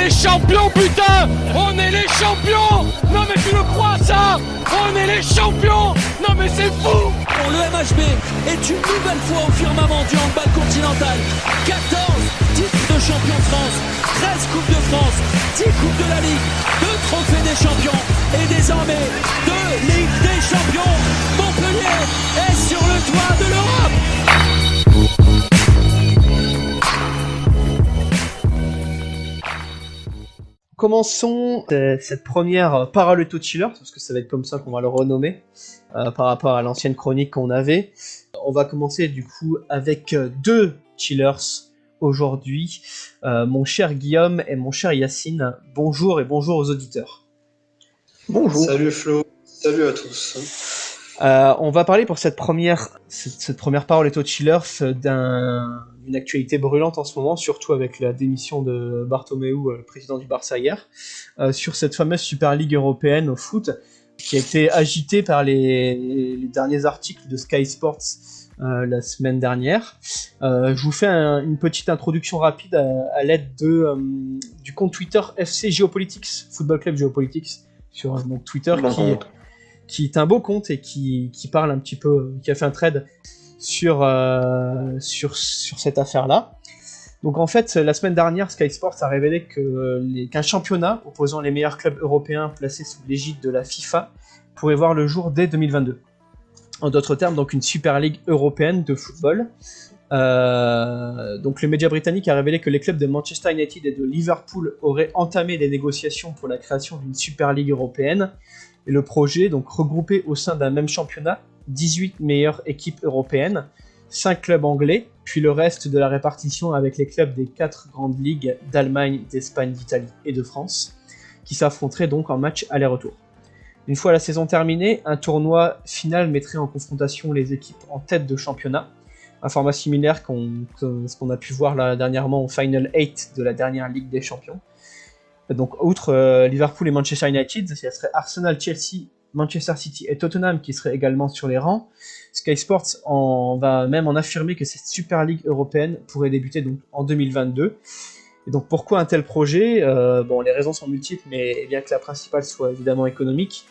les champions, putain! On est les champions! Non mais tu le crois ça? On est les champions! Non mais c'est fou! Le MHB est une nouvelle fois au firmament du handball continental. 14 titres de champion de France, 13 Coupes de France, 10 Coupes de la Ligue, 2 trophées des champions et désormais 2 Ligues des champions. Montpellier est sur le toit de l'Europe. Commençons cette première Paraleto Chiller, parce que ça va être comme ça qu'on va le renommer, par rapport à l'ancienne chronique qu'on avait. On va commencer du coup avec 2 chillers aujourd'hui. Mon cher Guillaume et mon cher Yacine, bonjour et bonjour aux auditeurs. Bonjour. Salut Flo, salut à tous. On va parler pour cette première Paraleto Chillers d'une actualité brûlante en ce moment, surtout avec la démission de Bartomeu, le président du Barça hier, sur cette fameuse Super League européenne au foot, qui a été agitée par les derniers articles de Sky Sports la semaine dernière. Je vous fais une petite introduction rapide à l'aide du compte Twitter FC Geopolitics, Football Club Geopolitics, sur donc, Twitter, qui est un beau compte et qui parle un petit peu, qui a fait un thread sur cette affaire-là. Donc en fait, la semaine dernière, Sky Sports a révélé qu'un championnat opposant les meilleurs clubs européens placés sous l'égide de la FIFA pourrait voir le jour dès 2022. En d'autres termes, donc une Super League européenne de football. Donc le média britannique a révélé que les clubs de Manchester United et de Liverpool auraient entamé des négociations pour la création d'une Super League européenne. Et le projet, donc regroupé au sein d'un même championnat, 18 meilleures équipes européennes, 5 clubs anglais, puis le reste de la répartition avec les clubs des 4 grandes ligues d'Allemagne, d'Espagne, d'Italie et de France, qui s'affronteraient donc en match aller-retour. Une fois la saison terminée, un tournoi final mettrait en confrontation les équipes en tête de championnat, un format similaire ce qu'on a pu voir là, dernièrement au Final 8 de la dernière Ligue des Champions. Donc, outre Liverpool et Manchester United, il y serait Arsenal, Chelsea, Manchester City et Tottenham qui seraient également sur les rangs. Sky Sports va même en affirmer que cette Super League européenne pourrait débuter donc en 2022. Et donc, pourquoi un tel projet ? Les raisons sont multiples, mais bien que la principale soit évidemment économique,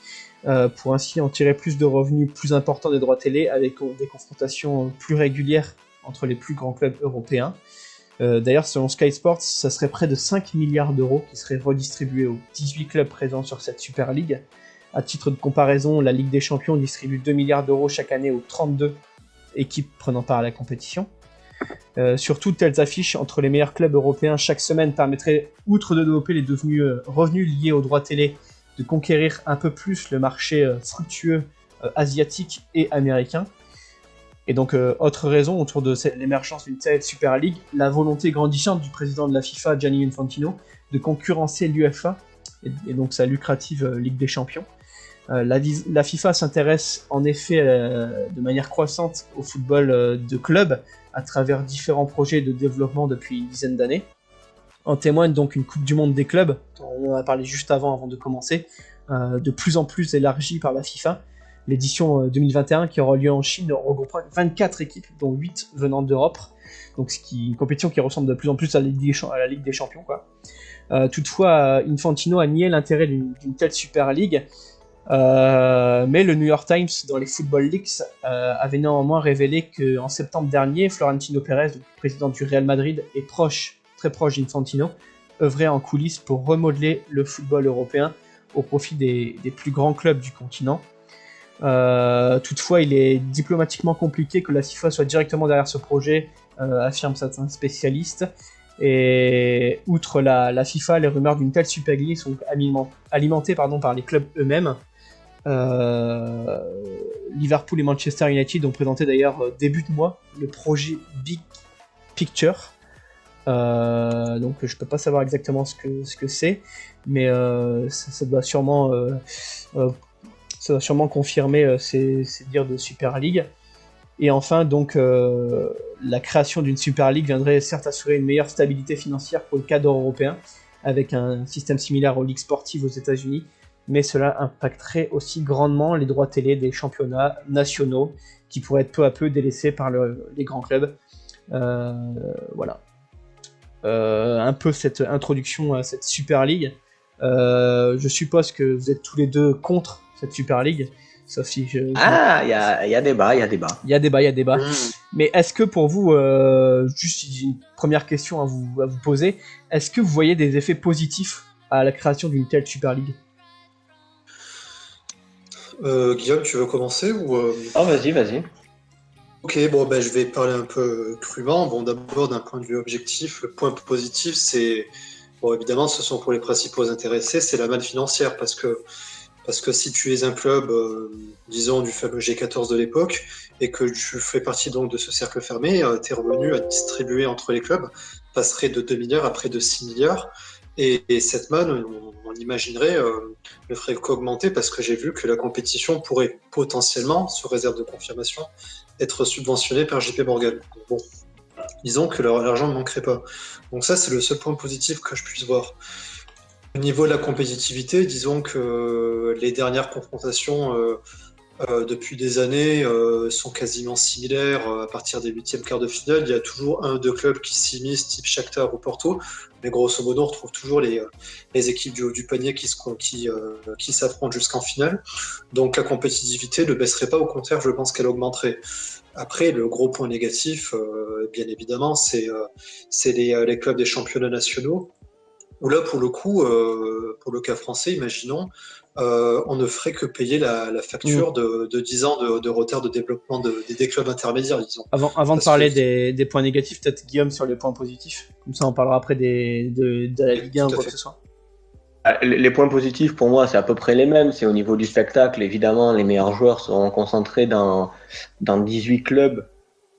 pour ainsi en tirer plus de revenus plus importants des droits télé avec des confrontations plus régulières entre les plus grands clubs européens. D'ailleurs, selon Sky Sports, ça serait près de 5 milliards d'euros qui seraient redistribués aux 18 clubs présents sur cette Super League. À titre de comparaison, la Ligue des Champions distribue 2 milliards d'euros chaque année aux 32 équipes prenant part à la compétition. Surtout, telles affiches entre les meilleurs clubs européens chaque semaine permettraient, outre de développer les revenus liés aux droits télé, de conquérir un peu plus le marché fructueux asiatique et américain. Et donc, autre raison autour de l'émergence d'une telle Super League, la volonté grandissante du président de la FIFA, Gianni Infantino, de concurrencer l'UEFA, et donc sa lucrative Ligue des Champions. La FIFA s'intéresse en effet de manière croissante au football de club à travers différents projets de développement depuis une dizaine d'années. En témoigne donc une Coupe du Monde des clubs, dont on en a parlé juste avant de commencer, de plus en plus élargie par la FIFA. L'édition 2021 qui aura lieu en Chine regroupera 24 équipes, dont 8 venant d'Europe. Donc une compétition qui ressemble de plus en plus à la Ligue des Champions, quoi. Toutefois, Infantino a nié l'intérêt d'une telle Super League, mais le New York Times, dans les Football Leaks, avait néanmoins révélé qu'en septembre dernier, Florentino Pérez, président du Real Madrid, et très proche d'Infantino, œuvrait en coulisses pour remodeler le football européen au profit des plus grands clubs du continent. Toutefois, il est diplomatiquement compliqué que la FIFA soit directement derrière ce projet, affirment certains spécialistes. Et outre la FIFA, les rumeurs d'une telle Super League sont alimentées par les clubs eux-mêmes. Liverpool et Manchester United ont présenté d'ailleurs début de mois le projet Big Picture. Donc je peux pas savoir exactement ce que c'est, mais ça doit sûrement confirmer ces dires de Super League. Et enfin, donc, la création d'une Super League viendrait certes assurer une meilleure stabilité financière pour le cadre européen, avec un système similaire aux ligues sportives aux États-Unis, mais cela impacterait aussi grandement les droits télé des championnats nationaux, qui pourraient être peu à peu délaissés par les grands clubs. Voilà. un peu cette introduction à cette Super League. Je suppose que vous êtes tous les deux contre cette Super League, sauf si il y a débat. Il y a débat. Mais est-ce que pour vous, juste une première question à vous poser, est-ce que vous voyez des effets positifs à la création d'une telle Super League ? Guillaume, tu veux commencer ou Vas-y. Ok, je vais parler un peu crûment. D'abord, d'un point de vue objectif, le point positif, c'est, évidemment, ce sont pour les principaux intéressés, c'est la manne financière, parce que si tu es un club, disons, du fameux G14 de l'époque, et que tu fais partie donc de ce cercle fermé, tes revenus à distribuer entre les clubs passeraient de 2 milliards à près de 6 milliards. Et cette manne, on imaginerait, ne ferait qu'augmenter, parce que j'ai vu que la compétition pourrait potentiellement, sous réserve de confirmation, être subventionnée par JP Morgan. Disons que l'argent ne manquerait pas. Donc ça, c'est le seul point positif que je puisse voir. Au niveau de la compétitivité, disons que les dernières confrontations depuis des années sont quasiment similaires. À partir des 8e quarts de finale, il y a toujours un ou deux clubs qui s'immiscent, type Shakhtar ou Porto, mais grosso modo, on retrouve toujours les équipes du haut du panier qui s'affrontent jusqu'en finale. Donc la compétitivité ne baisserait pas, au contraire, je pense qu'elle augmenterait. Après, le gros point négatif, bien évidemment, c'est les clubs des championnats nationaux, où là, pour le coup, pour le cas français, imaginons, on ne ferait que payer la facture de 10 ans de retard de développement des clubs intermédiaires, disons. Avant de parler des points négatifs, peut-être Guillaume sur les points positifs. Comme ça, on parlera après de la Ligue 1 ou quoi que ce soit. Les points positifs, pour moi, c'est à peu près les mêmes. C'est au niveau du spectacle. Évidemment, les meilleurs joueurs seront concentrés dans 18 clubs.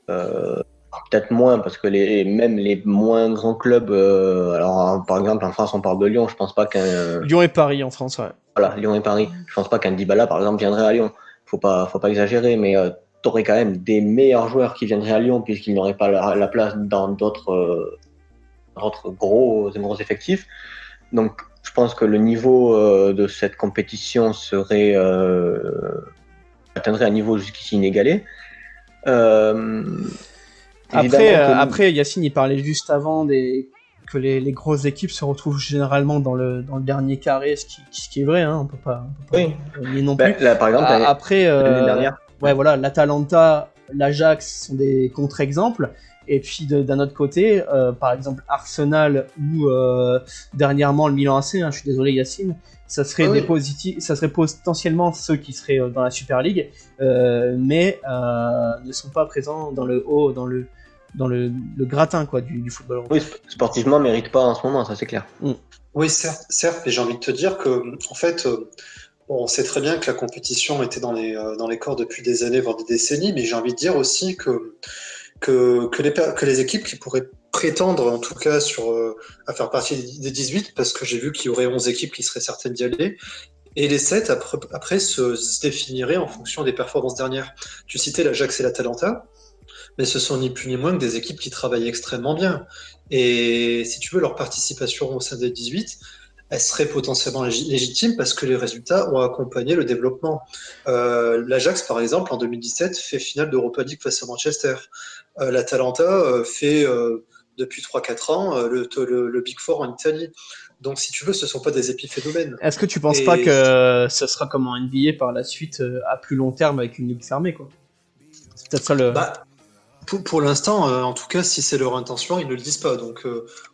Peut-être moins, parce que même les moins grands clubs, alors par exemple en France on parle de Lyon, je pense pas qu'un... Lyon et Paris en France, ouais. Voilà, Lyon et Paris. Je pense pas qu'un Dybala par exemple viendrait à Lyon. Faut pas exagérer, mais t'aurais quand même des meilleurs joueurs qui viendraient à Lyon, puisqu'ils n'auraient pas la place dans d'autres gros effectifs. Donc je pense que le niveau de cette compétition atteindrait un niveau jusqu'ici inégalé. Après, Yacine, il parlait juste avant que les grosses équipes se retrouvent généralement dans le dernier carré, ce qui est vrai, hein, on peut pas nier non plus. Là, par exemple, l'année dernière. Ouais, voilà, l'Atalanta, l'Ajax sont des contre-exemples. Et puis d'un autre côté, par exemple Arsenal ou dernièrement le Milan AC, je suis désolé Yacine, ça serait ça serait potentiellement ceux qui seraient dans la Super League, mais ne sont pas présents dans le haut, dans le gratin quoi, du football. Oui, sportivement, ne mérite pas en ce moment, ça c'est clair. Oui, certes, mais j'ai envie de te dire que, en fait, on sait très bien que la compétition était dans les corps depuis des années, voire des décennies, mais j'ai envie de dire aussi que les équipes qui pourraient prétendre, en tout cas, à faire partie des 18, parce que j'ai vu qu'il y aurait 11 équipes qui seraient certaines d'y aller, et les 7, après se définiraient en fonction des performances dernières. Tu citais l'Ajax et l'Atalanta, mais ce sont ni plus ni moins que des équipes qui travaillent extrêmement bien. Et si tu veux, leur participation au sein des 18, elle serait potentiellement légitime parce que les résultats ont accompagné le développement. L'Ajax, par exemple, en 2017, fait finale d'Europa League face à Manchester. L'Atalanta fait, depuis 3-4 ans, le Big Four en Italie. Donc, si tu veux, ce ne sont pas des épiphénomènes. Est-ce que tu ne penses pas que ça sera comme en NBA par la suite, à plus long terme, avec une ligue fermée quoi ? C'est peut-être ça le... Pour l'instant, en tout cas, si c'est leur intention, ils ne le disent pas. Donc,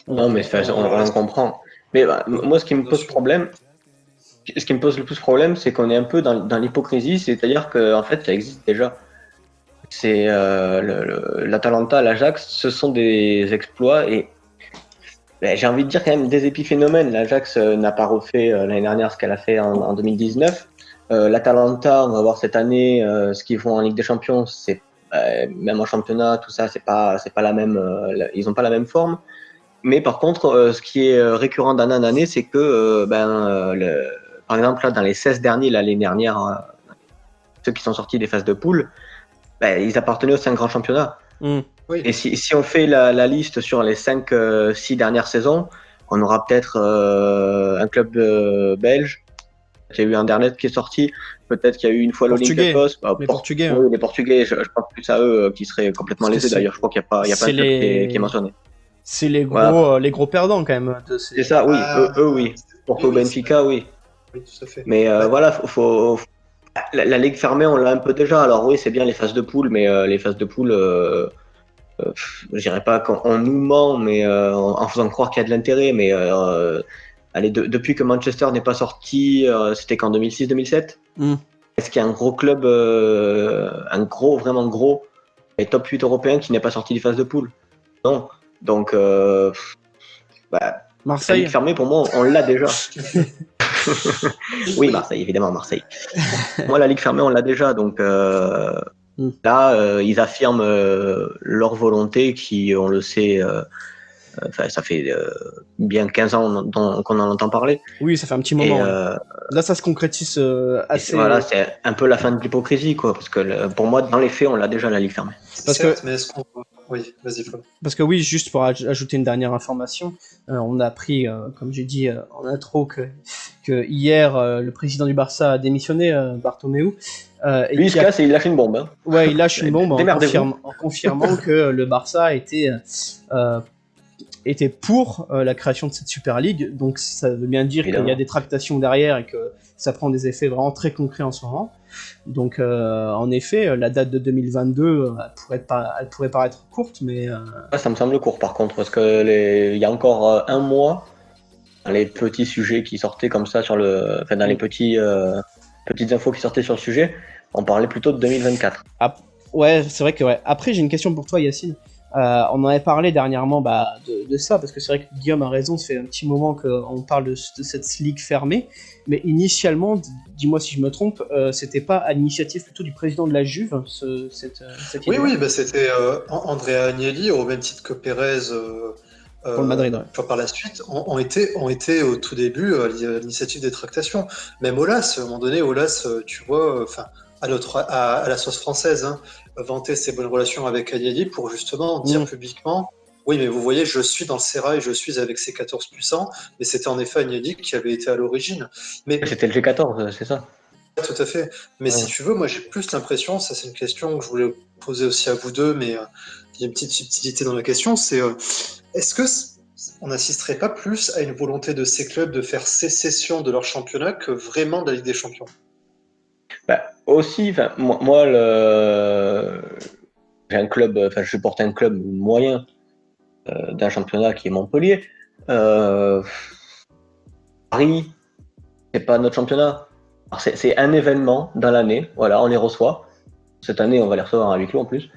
non, mais on comprend. Mais moi, ce qui me pose le plus problème, c'est qu'on est un peu dans l'hypocrisie, c'est-à-dire qu'en fait, ça existe déjà. C'est l'Atalanta, l'Ajax, ce sont des exploits et j'ai envie de dire quand même des épiphénomènes. L'Ajax n'a pas refait l'année dernière ce qu'elle a fait en 2019. L'Atalanta, on va voir cette année ce qu'ils font en Ligue des Champions, c'est même en championnat, tout ça, c'est pas la même, ils n'ont pas la même forme. Mais par contre, ce qui est récurrent d'année en année, c'est que, par exemple, là, dans les 16 derniers, l'année dernière, ceux qui sont sortis des phases de poule, ils appartenaient aux 5 grands championnats. Oui. Et si on fait la liste sur les 5-6 dernières saisons, on aura peut-être un club belge. Il y a eu un Anderlecht qui est sorti. Peut-être qu'il y a eu une fois l'Olympiakos. Portugais. Les Portugais, je pense plus à eux qui seraient complètement lésés d'ailleurs. Je crois qu'il n'y a pas un club qui est mentionné. C'est les Voilà. les gros perdants quand même. C'est ça, oui, eux, oui. Pour oui, Benfica, oui. Oui, tout à fait. Mais voilà, la ligue fermée, on l'a un peu déjà. Alors oui, c'est bien les phases de poule, mais les phases de poule, je dirais pas qu'on nous ment, mais en faisant croire qu'il y a de l'intérêt. Mais allez, depuis que Manchester n'est pas sorti, c'était qu'en 2006-2007. Est-ce qu'il y a un gros club, vraiment gros, et top 8 européen qui n'est pas sorti des phases de poule? Non. Donc, la Marseille. ligue fermée, pour moi, on l'a déjà. Oui, Marseille, évidemment, Marseille. Moi, la ligue fermée, on l'a déjà. Donc là, ils affirment leur volonté qui, on le sait, ça fait bien 15 ans qu'on en entend parler. Oui, ça fait un petit moment. Là, ça se concrétise assez. Voilà, c'est un peu la fin de l'hypocrisie, quoi. Parce que pour moi, dans les faits, on l'a déjà, la ligue fermée. Certes, mais est-ce qu'on... Oui, vas-y, Flo. Parce que oui, juste pour ajouter une dernière information, on a appris, comme j'ai dit en intro, que hier, le président du Barça a démissionné, Bartomeu. Lui, il se casse et il lâche une bombe. Hein. Ouais, il lâche une bombe en confirmant que le Barça était pour la création de cette Super League. Donc ça veut bien dire qu'il y a des tractations derrière et que ça prend des effets vraiment très concrets en ce moment. Donc en effet, la date de 2022, elle pourrait paraître courte, mais... Ça me semble court par contre, parce que il y a encore un mois, les petits sujets qui sortaient comme ça dans les petites infos qui sortaient sur le sujet, on parlait plutôt de 2024. Ouais, c'est vrai que ouais. Après, j'ai une question pour toi, Yacine. On en avait parlé dernièrement de ça, parce que c'est vrai que Guillaume a raison, ça fait un petit moment qu'on parle de cette ligue fermée, mais initialement, dis-moi si je me trompe, c'était pas à l'initiative plutôt du président de la Juve, cette idée. Oui, c'était Andrea Agnelli, au même titre que Pérez, pour le Madrid. Ouais. Par la suite, ont été au tout début à l'initiative des tractations. Même Aulas, à un moment donné, tu vois, à la sauce française, hein, vanter ses bonnes relations avec Agnelli pour justement dire publiquement: oui, mais vous voyez, je suis dans le sérail, je suis avec ces 14 puissants, mais c'était en effet Agnelli qui avait été à l'origine. Mais c'était le G14, c'est ça? Tout à fait. Mais si tu veux, moi j'ai plus l'impression, ça c'est une question que je voulais poser aussi à vous deux, mais il y a une petite subtilité dans la question, c'est est-ce que on n'assisterait pas plus à une volonté de ces clubs de faire sécession de leur championnat que vraiment de la Ligue des Champions? Aussi, moi j'ai un club, je supporte un club moyen d'un championnat qui est Montpellier. Paris, c'est pas notre championnat. Alors c'est un événement dans l'année, voilà, on les reçoit. Cette année, on va les recevoir à huis clos en plus.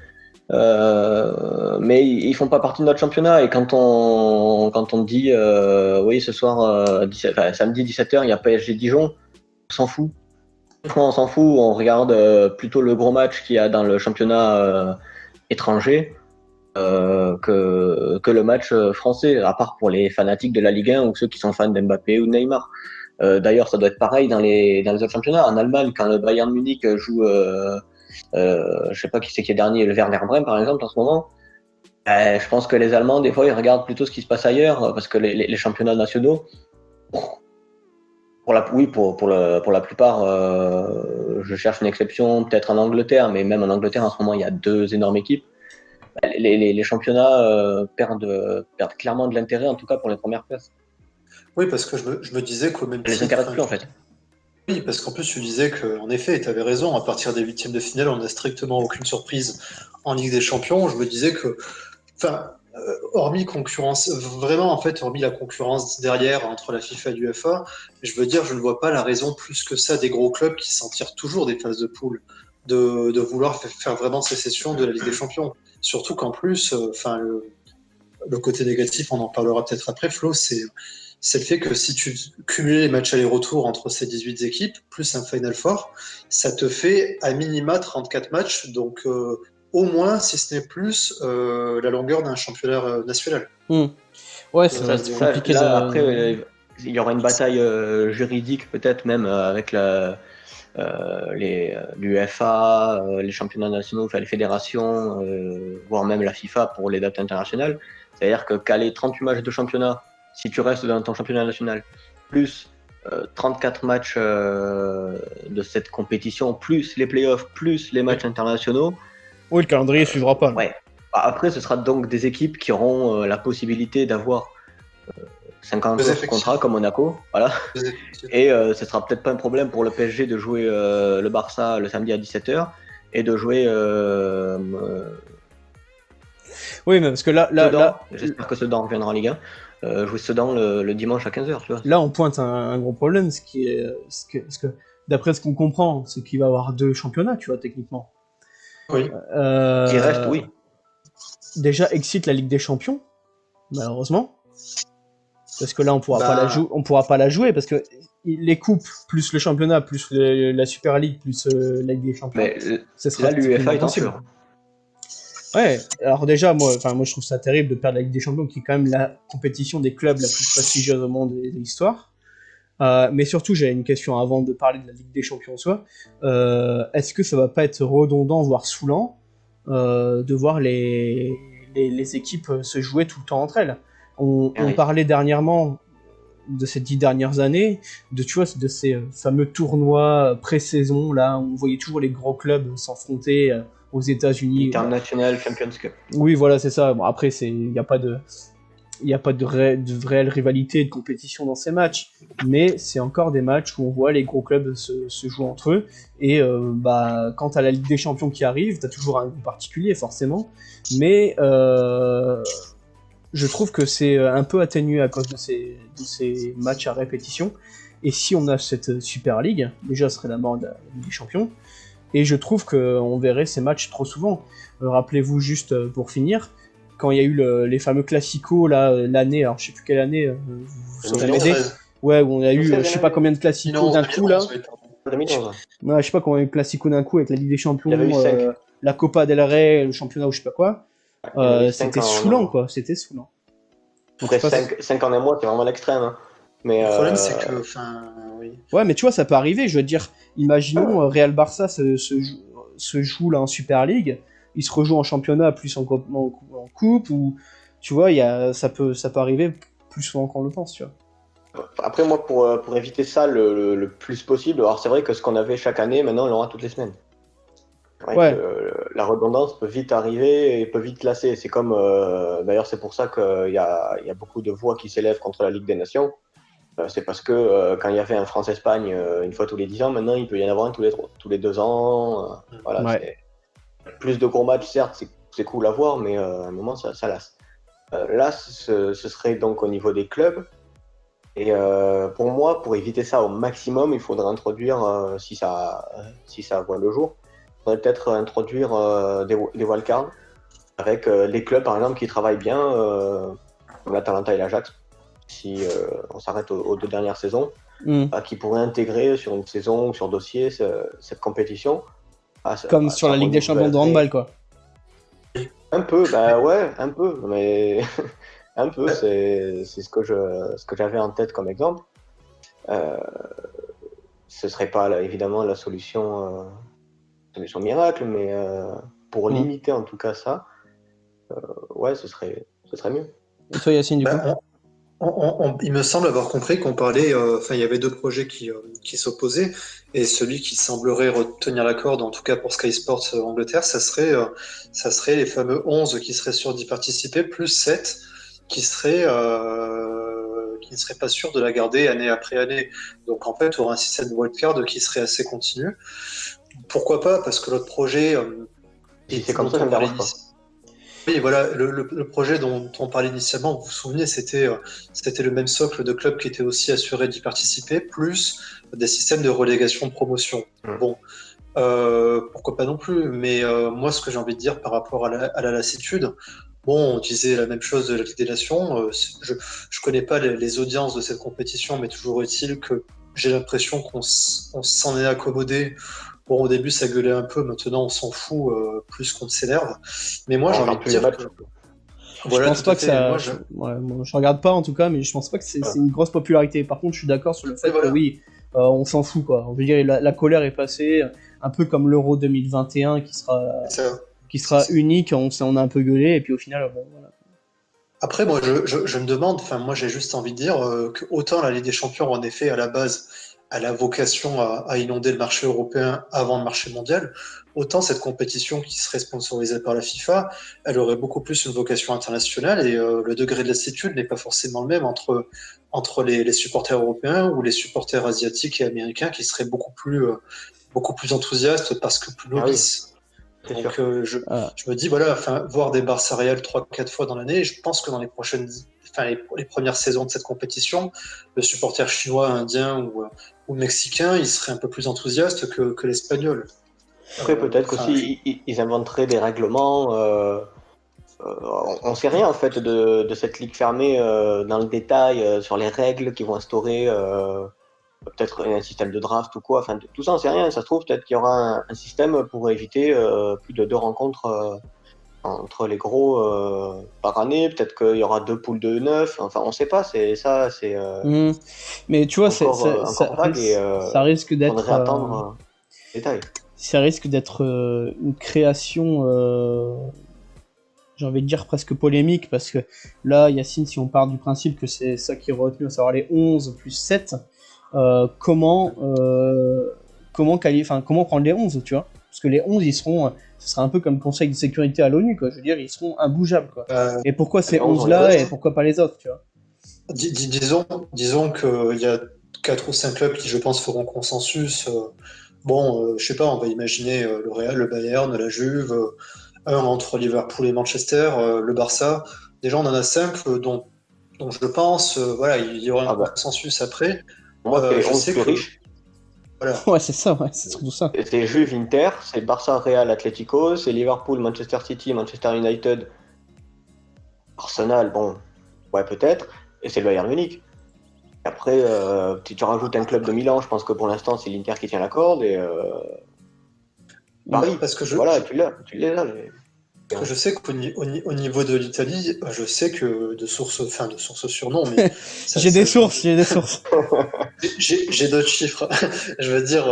Mais ils font pas partie de notre championnat. Et quand on dit oui, ce soir, samedi 17h, il y a PSG Dijon, on s'en fout. On s'en fout, on regarde plutôt le gros match qu'il y a dans le championnat étranger que le match français, à part pour les fanatiques de la Ligue 1 ou ceux qui sont fans d'Mbappé ou de Neymar. D'ailleurs, ça doit être pareil dans les autres championnats. En Allemagne, quand le Bayern Munich joue, je sais pas qui c'est qui est dernier, le Werder Bremen par exemple en ce moment, je pense que les Allemands, des fois, ils regardent plutôt ce qui se passe ailleurs, parce que les championnats nationaux, pour la plupart, je cherche une exception, peut-être en Angleterre, mais même en Angleterre, en ce moment, il y a 2 énormes équipes. Les championnats perdent clairement de l'intérêt, en tout cas pour les premières places. Oui, parce que je me disais qu'au même titre... Les intéressent plus, en fait. Oui, parce qu'en plus, tu disais qu'en effet, tu avais raison, à partir des 8e de finale, on n'a strictement aucune surprise en Ligue des Champions. Je me disais que, hormis la concurrence derrière entre la FIFA et l'UEFA, je veux dire, je ne vois pas la raison plus que ça des gros clubs qui s'en tirent toujours des phases de poule, de vouloir faire vraiment sécession de la Ligue des Champions. Surtout qu'en plus, le côté négatif, on en parlera peut-être après, Flo, c'est le fait que si tu cumules les matchs aller-retour entre ces 18 équipes, plus un Final Four, ça te fait à minima 34 matchs, donc au moins, si ce n'est plus, la longueur d'un championnat national. Ouais, c'est compliqué. Après, il y aura une bataille juridique peut-être même avec l'UEFA, les championnats nationaux, les fédérations, voire même la FIFA pour les dates internationales. C'est-à-dire que caler 38 matchs de championnat, si tu restes dans ton championnat national, plus 34 matchs de cette compétition, plus les playoffs, plus les matchs internationaux. Oui, le calendrier ne suivra pas. Ouais. Après, ce sera donc des équipes qui auront la possibilité d'avoir 50 Deux jours de effectifs. contrat comme Monaco, voilà. Deux effectifs. Et ce sera peut-être pas un problème pour le PSG de jouer le Barça le samedi à 17h et de jouer Oui, mais parce que Sedan. J'espère que Sedan reviendra en Ligue 1. Jouer Sedan le dimanche à 15h, tu vois. là, on pointe un gros problème, ce qui est, parce que d'après ce qu'on comprend, c'est qu'il va y avoir 2 championnats, tu vois, techniquement. Oui. Qui reste, oui. Déjà, excite la Ligue des Champions, malheureusement. Parce que là, on pourra pas la jouer, parce que les coupes, plus le championnat, plus la Super League, plus la Ligue des Champions, Mais ce sera là, l'UEFA est en impossible. sûr. Ouais, alors déjà, moi, je trouve ça terrible de perdre la Ligue des Champions, qui est quand même la compétition des clubs la plus prestigieuse au monde de l'histoire. Mais surtout, j'avais une question avant de parler de la Ligue des Champions en soi. Est-ce que ça va pas être redondant, voire saoulant, de voir les équipes se jouer tout le temps entre elles? On parlait dernièrement de ces 10 dernières années, de ces fameux tournois pré-saison, là, où on voyait toujours les gros clubs s'affronter aux États-Unis. International Champions Cup. Oui, voilà, c'est ça. Bon, après, il n'y a pas de réelle rivalité et de compétition dans ces matchs, mais c'est encore des matchs où on voit les gros clubs se jouer entre eux, et quand t'as la Ligue des Champions qui arrive, t'as toujours un goût particulier, forcément, mais je trouve que c'est un peu atténué à cause de ces matchs à répétition, et si on a cette Super League, déjà ce serait la mort de la Ligue des Champions, et je trouve qu'on verrait ces matchs trop souvent. Rappelez-vous juste, pour finir, quand il y a eu les fameux classicos, là, l'année, alors je sais plus quelle année, vous saurez m'aider. Ouais, où on a eu je sais pas combien de classicos d'un coup, là. 2011. Ouais, je sais pas combien de classicos d'un coup avec la Ligue des Champions, Il y avait eu 5. la Copa del Rey, le championnat ou je sais pas quoi. Il y avait eu 5 C'était en- saoulant, quoi. C'était saoulant. Donc, Après, je sais pas 5 en un mois, c'est vraiment l'extrême. Hein. Mais, Le problème, c'est que, oui. Ouais, mais tu vois, ça peut arriver. Je veux dire, imaginons Real Barça se joue là en Super League, il se rejoue en championnat plus en coupe, ou tu vois, ça peut arriver plus souvent qu'on le pense, tu vois. Après, moi, pour éviter ça le plus possible, alors c'est vrai que ce qu'on avait chaque année, maintenant, on l'aura toutes les semaines. C'est vrai Ouais. que la redondance peut vite arriver et peut vite lasser. C'est comme, d'ailleurs, c'est pour ça qu'il y a beaucoup de voix qui s'élèvent contre la Ligue des Nations. C'est parce que quand il y avait un France-Espagne une fois tous les 10 ans, maintenant il peut y en avoir un tous les 2 ans. Voilà, Ouais. plus de gros matchs, certes, c'est cool à voir, mais à un moment ça lasse. Là, ce serait donc au niveau des clubs. Et pour moi, pour éviter ça au maximum, il faudrait introduire, si ça voit le jour, il faudrait peut-être introduire des wildcards avec les clubs, par exemple, qui travaillent bien, comme l'Atalanta et l'Ajax. Si on s'arrête aux 2 dernières saisons, qui pourraient intégrer sur une saison ou sur dossier cette compétition. Comme sur la Ligue des Champions de handball, quoi. Un peu, ouais, un peu, mais un peu, c'est ce que j'avais en tête comme exemple. Ce serait pas évidemment la solution miracle, mais pour limiter en tout cas ça, ouais, ce serait mieux. Et toi, Yacine, du coup Il me semble avoir compris qu'on parlait, il y avait 2 projets qui s'opposaient, et celui qui semblerait retenir la corde, en tout cas pour Sky Sports Angleterre, ça serait les fameux 11 qui seraient sûrs d'y participer, plus 7 qui ne seraient pas sûrs de la garder année après année. Donc en fait, on aura un système de wildcard qui serait assez continu. Pourquoi pas? Parce que l'autre projet... Si c'est comme ça, ça me dérange pas. Oui, voilà, le projet dont on parlait initialement, vous vous souvenez, c'était le même socle de clubs qui étaient aussi assurés d'y participer, plus des systèmes de relégation de promotion. Bon, pourquoi pas non plus, mais moi, ce que j'ai envie de dire par rapport à la lassitude, bon, on disait la même chose de la Ligue des Nations, je connais pas les audiences de cette compétition, mais toujours est-il que j'ai l'impression qu'on s'en est accommodé. Bon, au début, ça gueulait un peu, maintenant, on s'en fout plus qu'on ne s'énerve. Mais moi, j'ai envie de dire que... Voilà, je pense pas que ça... moi, je regarde pas, en tout cas, mais je pense pas que c'est une grosse popularité. Par contre, je suis d'accord sur le fait que oui, on s'en fout, quoi. On veut dire, la colère est passée, un peu comme l'Euro 2021 qui sera unique, on a un peu gueulé, et puis au final, bon, voilà. Après, moi, je me demande, moi, j'ai juste envie de dire que autant la Ligue des Champions, en effet, à la base, elle a vocation à inonder le marché européen avant le marché mondial, autant cette compétition qui serait sponsorisée par la FIFA, elle aurait beaucoup plus une vocation internationale et le degré de lassitude n'est pas forcément le même entre les supporters européens ou les supporters asiatiques et américains qui seraient beaucoup plus enthousiastes parce que plus Ah oui, novices. c'est Donc sûr. je me dis, voilà, enfin, voir des Barça Real 3-4 fois dans l'année, je pense que dans les premières saisons de cette compétition, le supporter chinois, indien ou mexicain, il serait un peu plus enthousiaste que l'espagnol. Après, peut-être Enfin, aussi, ils inventeraient des règlements. On sait rien en fait de cette ligue fermée dans le détail sur les règles qu'ils vont instaurer, peut-être un système de draft ou quoi. Enfin, tout ça, on sait rien. Ça se trouve, peut-être qu'il y aura un système pour éviter plus de 2 rencontres entre les gros par année. Peut-être qu'il y aura 2 poules de 9. Enfin, on sait pas. C'est ça, c'est Mais tu vois, encore vague et ça risque d'être. faudrait attendre détail. Ça risque d'être une création, j'ai envie de dire presque polémique, parce que là, Yacine, si on part du principe que c'est ça qui est retenu, à savoir les 11 plus 7, comment prendre les 11, tu vois? Parce que les 11, ce sera un peu comme Conseil de sécurité à l'ONU, quoi. Je veux dire, ils seront imbougeables, quoi. Et pourquoi ces les 11, 11-là et pourquoi pas les autres, tu vois? disons qu'il y a 4 ou 5 clubs qui, je pense, feront consensus. Je sais pas, on va imaginer le Real, le Bayern, la Juve, un entre Liverpool et Manchester, le Barça. Déjà, on en a 5 dont je pense, voilà, il y aura un consensus après. Pour moi, c'est les Je 11 sais plus que riches. voilà. Ouais, c'est ça, ouais, c'est surtout ça. C'est Juve, Inter, c'est Barça, Real, Atlético, c'est Liverpool, Manchester City, Manchester United, Arsenal, bon, ouais peut-être, et c'est le Bayern Munich. Et après, si tu rajoutes un club de Milan, je pense que pour l'instant c'est l'Inter qui tient la corde, et Paris, Parce que voilà, tu les as. je sais qu'au au niveau de l'Italie, je sais que de sources sûres non, mais J'ai des sources. J'ai d'autres chiffres. Je veux dire,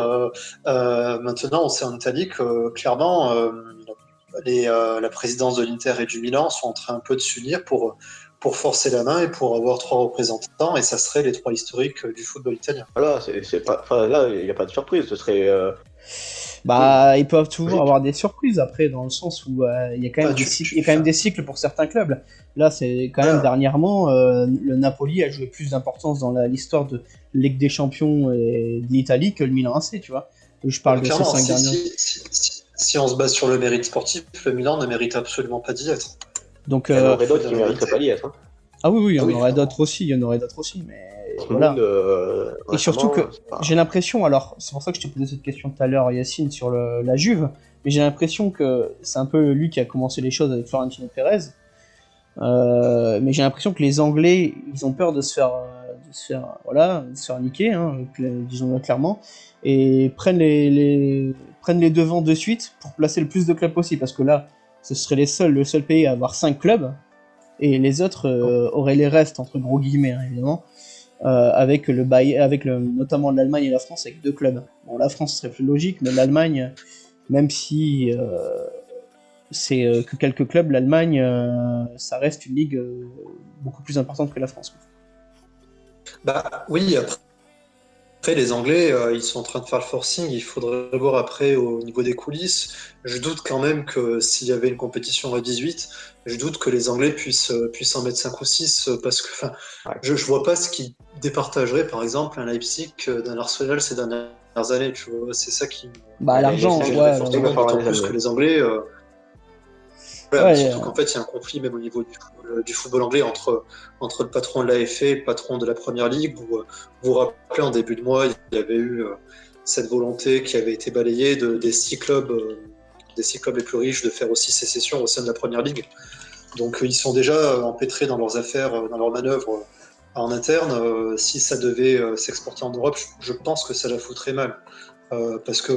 maintenant, on sait en Italie que clairement, la présidence de l'Inter et du Milan sont en train un peu de s'unir pour forcer la main et pour avoir 3 représentants, et ça serait les 3 historiques du football italien. Voilà, c'est pas, enfin, là, il n'y a pas de surprise, ce serait. Ils peuvent toujours avoir des surprises après, dans le sens où il y a quand même des cycles pour certains clubs. Là, c'est quand même dernièrement, le Napoli a joué plus d'importance dans l'histoire de Ligue des Champions et de l'Italie que le Milan AC, tu vois. Je parle de ces 5 derniers. Si on se base sur le mérite sportif, le Milan ne mérite absolument pas d'y être. Donc, il y en aurait d'autres qui ne mériteraient pas d'y être. Hein. Ah oui, il y en aurait d'autres aussi, mais voilà. Et surtout que j'ai l'impression, alors c'est pour ça que je t'ai posé cette question tout à l'heure, Yacine, sur la Juve, mais j'ai l'impression que c'est un peu lui qui a commencé les choses avec Florentino Pérez. Mais j'ai l'impression que les Anglais, ils ont peur de se faire niquer, hein, disons-le clairement, et prennent les devants de suite pour placer le plus de clubs possible, parce que là, ce serait le seul pays à avoir 5 clubs, et les autres auraient les restes, entre gros guillemets, hein, évidemment, avec notamment l'Allemagne et la France, avec 2 clubs. Bon, la France serait plus logique, mais l'Allemagne, même si c'est que quelques clubs, l'Allemagne, ça reste une ligue beaucoup plus importante que la France. Bah oui, après les Anglais, ils sont en train de faire le forcing, il faudrait voir après au niveau des coulisses. Je doute quand même que s'il y avait une compétition à 18, je doute que les Anglais puissent en mettre 5 ou 6, parce que je vois pas ce qui départagerait par exemple un Leipzig d'un Arsenal ces dernières années, tu vois, c'est ça qui... l'argent, fortement, d'autant plus que les Anglais... surtout qu'en fait, il y a un conflit même au niveau du football anglais entre le patron de l'AFA et le patron de la Première Ligue. Vous vous rappelez, en début de mois, il y avait eu cette volonté qui avait été balayée des 6 clubs les plus riches de faire aussi sécession au sein de la Première Ligue. Donc ils sont déjà empêtrés dans leurs affaires, dans leurs manœuvres en interne. Si ça devait s'exporter en Europe, je pense que ça la foutrait mal. Parce que,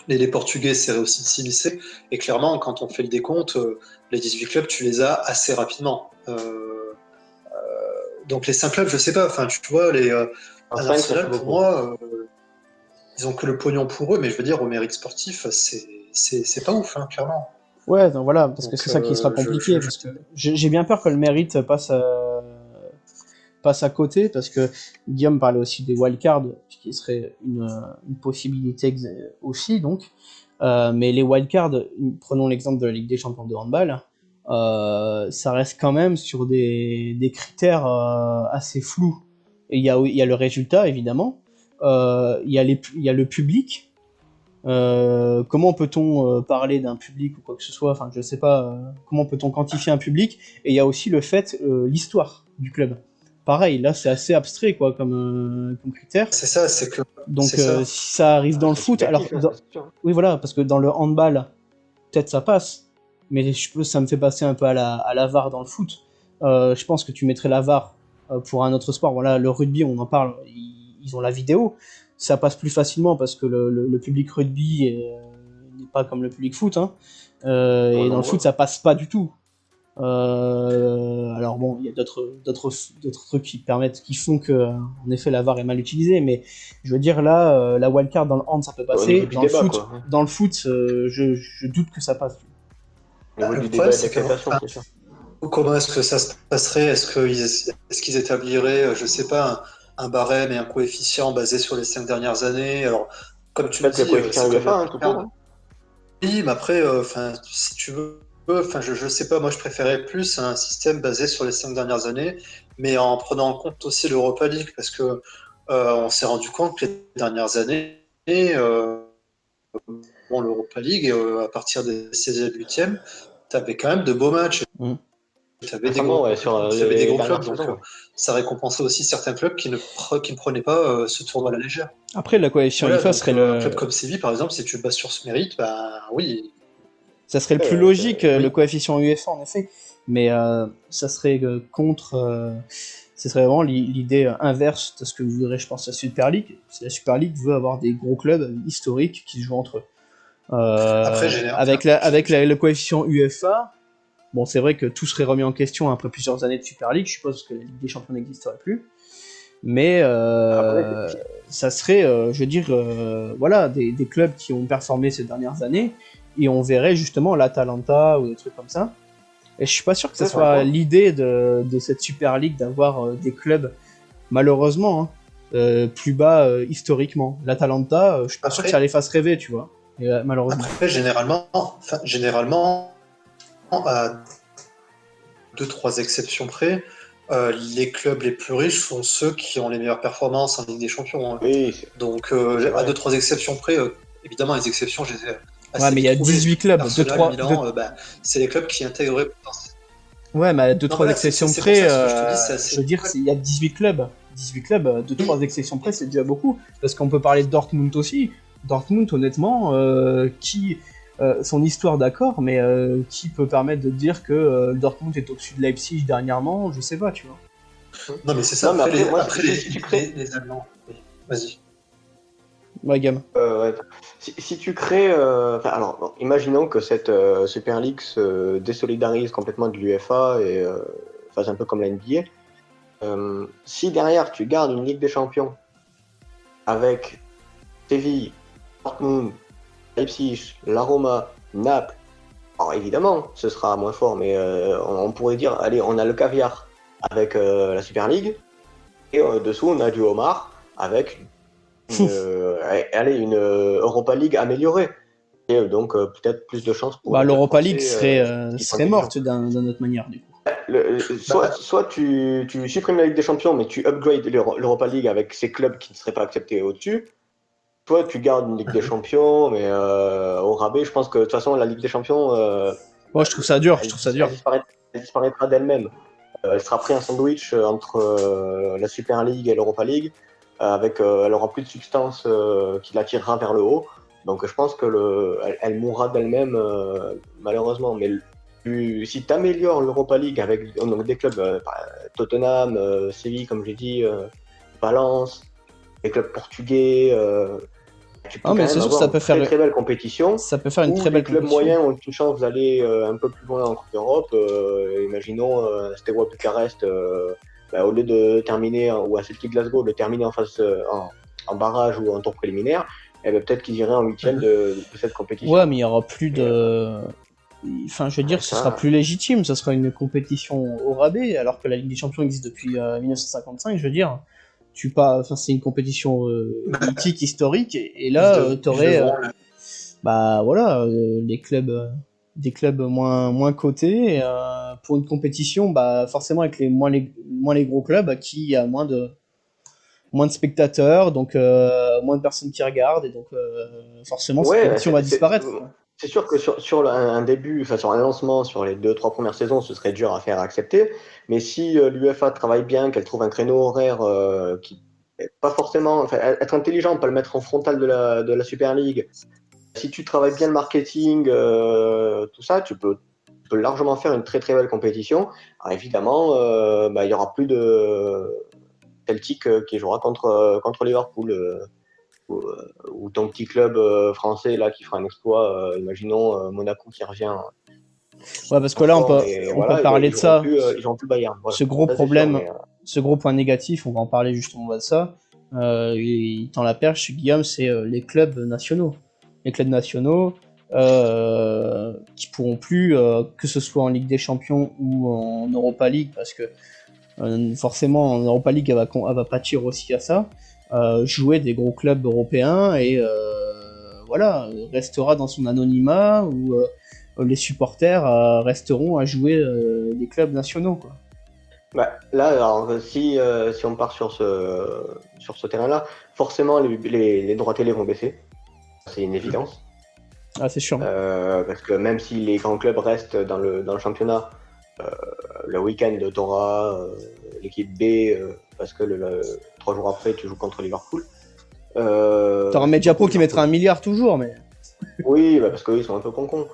les Portugais seraient aussi de s'immiscer, et clairement, quand on fait le décompte, les 18 clubs, tu les as assez rapidement. Donc les 5 clubs, je sais pas, tu vois, Arsenal, pour moi, ils ont que le pognon pour eux, mais je veux dire, au mérite sportif, c'est pas ouf, clairement. Ouais, donc voilà, parce que c'est ça qui sera compliqué, parce que j'ai bien peur que le mérite passe à côté parce que Guillaume parlait aussi des wildcards, qui serait une possibilité aussi, donc. Mais les wildcards, prenons l'exemple de la Ligue des Champions de handball, ça reste quand même sur des critères assez flous. Et il y a le résultat, évidemment. Il y a le public. Comment peut-on parler d'un public ou quoi que ce soit, enfin je sais pas, comment peut-on quantifier un public, et il y a aussi le fait, l'histoire du club. Pareil, là c'est assez abstrait quoi comme critère. C'est ça, c'est que. Donc c'est ça. si ça arrive dans le foot, alors oui voilà, parce que dans le handball, peut-être ça passe, mais ça me fait passer un peu à la VAR dans le foot. Je pense que tu mettrais la VAR pour un autre sport. Voilà, le rugby, on en parle, ils ont la vidéo. Ça passe plus facilement parce que le public rugby n'est pas comme le public foot. Hein. Et dans le foot, ça passe pas du tout. Alors bon, il y a d'autres trucs qui font que, en effet, la VAR est mal utilisée. Mais je veux dire, là, la wildcard dans le hand, ça peut passer. Dans le foot, je doute que ça passe. Le problème, c'est que comment est-ce que ça se passerait? Est-ce qu'ils établiraient, je sais pas, un barème et un coefficient basé sur les 5 dernières années? Alors, comme tu le dis, oui, mais après, si tu veux, je sais pas, moi je préférais plus un système basé sur les 5 dernières années, mais en prenant en compte aussi l'Europa League, parce que on s'est rendu compte que les dernières années, l'Europa League, à partir des 16e et 8e, tu avais quand même de beaux matchs. Tu avais des gros clubs, donc ça récompensait aussi certains clubs qui ne prenaient pas ce tournoi à la légère. Après, la coalition UEFA serait un club comme Séville, par exemple, si tu te bases sur ce mérite, bah oui. Ça serait le plus logique, le coefficient UEFA, en effet. Mais ça serait ce serait vraiment l'idée inverse de ce que voudrait, je pense, la Super League. La Super League veut avoir des gros clubs historiques qui se jouent entre eux. Après, avec le coefficient UEFA, bon, c'est vrai que tout serait remis en question après plusieurs années de Super League, je suppose que la Ligue des Champions n'existerait plus. Mais ça serait, je veux dire, voilà, des clubs qui ont performé ces dernières années, et on verrait justement l'Atalanta ou des trucs comme ça. Et je suis pas sûr que ce soit l'idée de cette Super League d'avoir des clubs, malheureusement, plus bas historiquement. L'Atalanta, je suis pas sûr que ça les fasse rêver, tu vois. Et, malheureusement. Après, généralement, à 2-3 exceptions près, les clubs les plus riches sont ceux qui ont les meilleures performances en Ligue des Champions. Hein. Oui. Donc, à 2-3 exceptions près, évidemment, les exceptions, j'ai ouais, mais il y a 18 clubs. Arsenal, Milan, c'est les clubs qui intégreraient. Ouais, mais à 2-3 exceptions près, je veux dire, il y a 18 clubs. 18 clubs, 2-3 exceptions près, c'est déjà beaucoup. Parce qu'on peut parler de Dortmund aussi. Dortmund, honnêtement, son histoire, d'accord, mais qui peut permettre de dire que Dortmund est au-dessus de Leipzig dernièrement, je sais pas, tu vois. Non, mais c'est ça. Non, mais après, les Allemands. Oui. Vas-y. Ouais, gamme. Si tu crées... alors, imaginons que cette Super League se désolidarise complètement de l'UEFA et fasse un peu comme la NBA. Si derrière, tu gardes une Ligue des Champions avec Séville, Dortmund, Leipzig, la Roma, Naples, alors évidemment, ce sera moins fort, mais on pourrait dire, allez, on a le caviar avec la Super League, et dessous, on a du homard avec une Europa League améliorée. Et donc, peut-être plus de chances pour... l'Europa League serait morte d'une autre manière, du coup. Soit tu supprimes la Ligue des Champions, mais tu upgrades l'Europa League avec ces clubs qui ne seraient pas acceptés au-dessus. Toi, tu gardes une Ligue des Champions, mais au rabais, je pense que de toute façon, la Ligue des Champions... Moi, je trouve ça dur. Elle disparaîtra d'elle-même. Elle sera prise un sandwich entre la Super League et l'Europa League. Elle aura plus de substance qui l'attirera vers le haut. Donc, je pense elle mourra d'elle-même, malheureusement. Mais si tu améliores l'Europa League avec donc, des clubs, Tottenham, Séville, comme j'ai dit, Valence, des clubs portugais... tu peux mais c'est sûr que ça peut faire une très belle compétition. Ça peut faire une très belle compétition. Les clubs moyens ont une chance d'aller un peu plus loin en Coupe d'Europe. Imaginons Steaua Bucarest, au lieu de terminer, ou à Celtic Glasgow, de terminer en barrage ou en tour préliminaire, peut-être qu'ils iraient en 8e de cette compétition. Ouais, mais il n'y aura plus de... Enfin, je veux dire, ce Ça- sera plus légitime, ce sera une compétition au rabais, alors que la Ligue des Champions existe depuis 1955, je veux dire. Enfin, c'est une compétition mythique, historique, et là, t'aurais, bah voilà, des clubs moins cotés, pour une compétition, bah forcément avec moins les gros clubs, qui a moins de spectateurs, donc moins de personnes qui regardent, et donc forcément cette Ouais, compétition va disparaître, quoi. c'est sûr que sur un début, enfin sur un lancement, sur les 2-3 premières saisons, ce serait dur à faire accepter. Mais si l'UEFA travaille bien, qu'elle trouve un créneau horaire qui est pas forcément, enfin, être intelligent, pas le mettre en frontal de la Super League. Si tu travailles bien le marketing, tout ça, tu peux largement faire une très très belle compétition. Alors évidemment, il y aura plus de Celtic qui jouera contre Liverpool. Ou ton petit club français là qui fera un exploit, imaginons Monaco qui revient Ouais, parce que en là, forme et on peut voilà, parler de ça. ils joueront plus Bayern. Voilà. Ce gros Ça, c'est sûr, problème, mais, ce gros point négatif, on va en parler justement de ça. Il tend la perche, Guillaume, c'est les clubs nationaux. Les clubs nationaux qui pourront plus, que ce soit en Ligue des Champions ou en Europa League, parce que forcément en Europa League elle va pâtir aussi à ça, jouer des gros clubs européens et voilà, restera dans son anonymat où les supporters resteront à jouer des clubs nationaux, quoi. là, alors, si on part sur ce terrain-là, forcément les droits télé vont baisser. C'est une évidence. Ah, c'est sûr. Parce que même si les grands clubs restent dans le championnat, le week-end tu auras l'équipe B parce que 3 jours après tu joues contre Liverpool. T'auras Mediapro qui mettra 1 milliard toujours, mais. Oui, parce qu'eux ils sont un peu con-con.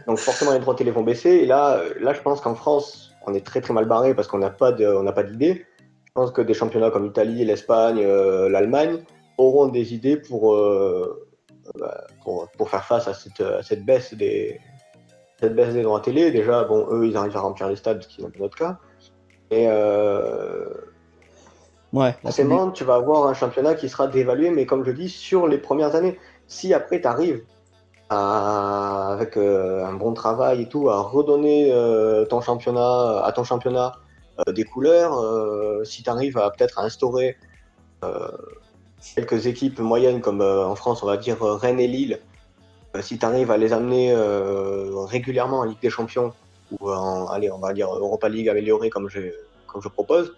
Donc forcément les droits télé vont baisser. Et là je pense qu'en France, on est très très mal barré parce qu'on n'a pas d'idée. Je pense que des championnats comme l'Italie, l'Espagne, l'Allemagne auront des idées pour faire face à cette baisse des droits télé. Déjà, bon, eux ils arrivent à remplir les stades, ce qui n'est pas notre cas. Et ouais, forcément, tu vas avoir un championnat qui sera dévalué, mais comme je dis, sur les premières années. Si après tu arrives avec un bon travail et tout, à redonner à ton championnat des couleurs, si tu arrives à peut-être à instaurer quelques équipes moyennes comme en France, on va dire Rennes et Lille, si tu arrives à les amener régulièrement en Ligue des Champions ou on va dire Europa League améliorée comme je propose,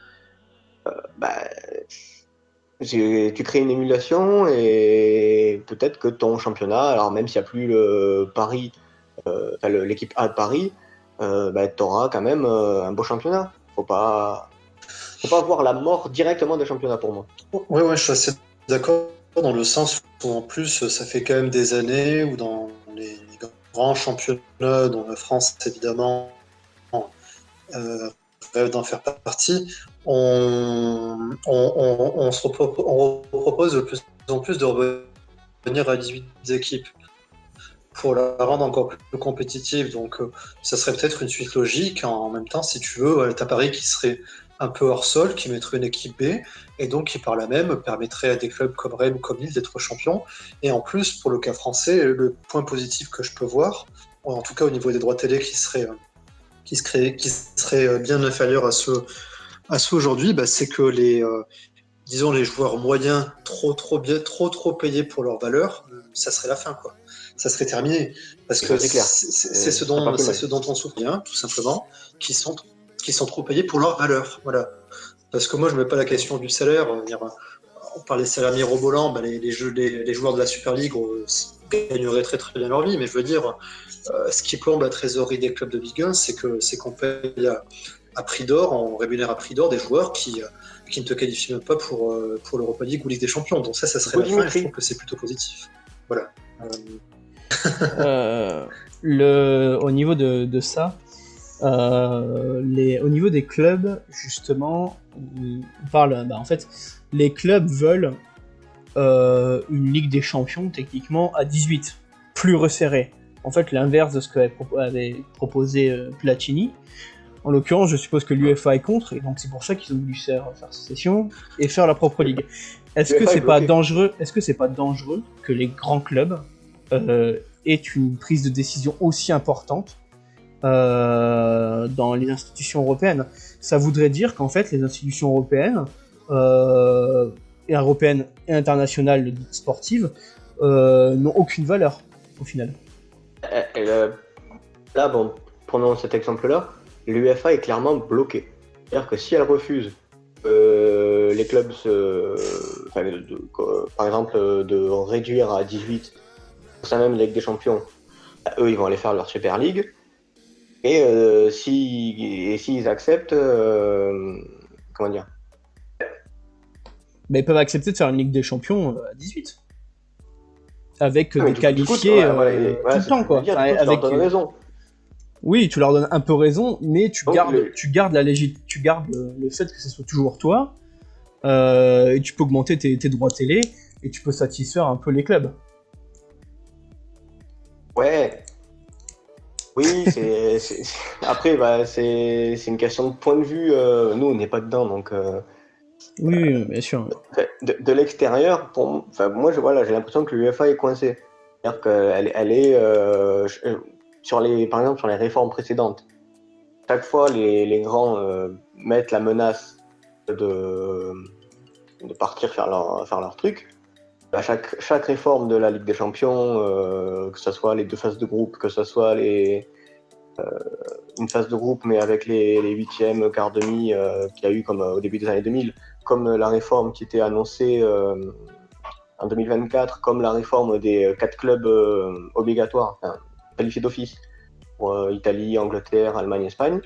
tu crées une émulation et peut-être que ton championnat, alors même s'il n'y a plus l'équipe A de Paris, tu auras quand même un beau championnat. Faut pas voir la mort directement des championnats pour moi. Ouais, je suis assez d'accord dans le sens où en plus ça fait quand même des années où dans les grands championnats dont la France évidemment rêve d'en faire partie, on propose de plus en plus de revenir à 18 équipes pour la rendre encore plus compétitive. Donc ça serait peut-être une suite logique. En même temps, si tu veux, t'as Paris qui serait un peu hors sol, qui mettrait une équipe B, et donc qui par là même permettrait à des clubs comme Rennes ou comme Lille d'être champions. Et en plus, pour le cas français, le point positif que je peux voir, en tout cas au niveau des droits télé qui serait bien inférieur à ceux aujourd'hui, c'est que les joueurs moyens trop payés pour leur valeur, ça serait la fin, quoi. Ça serait terminé, parce que c'est ce dont on souffre bien, tout simplement, qui sont trop payés pour leur valeur, voilà. Parce que moi je ne mets pas la question du salaire. On parle des salaires mirobolants, les joueurs de la Super League gagneraient très très bien leur vie, mais je veux dire, ce qui plombe la trésorerie des clubs de Ligue 1, c'est qu'on paye à prix d'or, on rémunère à prix d'or des joueurs qui ne te qualifient même pas pour l'Europa League ou Ligue des Champions. Donc ça serait la fin, et je trouve que c'est plutôt positif. Voilà. Au niveau de ça, au niveau des clubs, justement, on parle, en fait, les clubs veulent une Ligue des Champions, techniquement, à 18, plus resserrée. En fait, l'inverse de ce qu'avait proposé Platini. En l'occurrence, je suppose que l'UEFA est contre, et donc c'est pour ça qu'ils ont voulu faire sécession et faire leur propre ligue. Est-ce que c'est pas dangereux que les grands clubs est une prise de décision aussi importante dans les institutions européennes. Ça voudrait dire qu'en fait, les institutions européennes, et européennes et internationales sportives, n'ont aucune valeur, au final. Là, bon, prenons cet exemple-là, l'UEFA est clairement bloquée. C'est-à-dire que si elle refuse les clubs, par exemple, de réduire à 18 au sein même de la Ligue des Champions, eux, ils vont aller faire leur Super League. Et s'ils acceptent, comment dire, Mais ils peuvent accepter de faire une Ligue des Champions à 18. Avec mais des qualifiés tout le temps, quoi. Dire, Enfin, tu leur donnes raison. Oui, tu leur donnes un peu raison, mais tu Donc, gardes le fait que ce soit toujours toi, et tu peux augmenter tes droits télé, et tu peux satisfaire un peu les clubs. Ouais. Oui, après, c'est une question de point de vue. Nous, on n'est pas dedans, donc. Oui, bien sûr. De l'extérieur, moi, j'ai l'impression que l'UEFA est coincée. C'est-à-dire qu'elle est par exemple, sur les réformes précédentes. Chaque fois, les grands mettent la menace de partir faire leur truc. À chaque réforme de la Ligue des Champions, que ce soit les 2 phases de groupe, que ce soit une phase de groupe mais avec les 8e, quart demi qu'il y a eu comme au début des années 2000, comme la réforme qui était annoncée en 2024, comme la réforme des 4 clubs obligatoires, qualifiés d'office pour Italie, Angleterre, Allemagne, Espagne.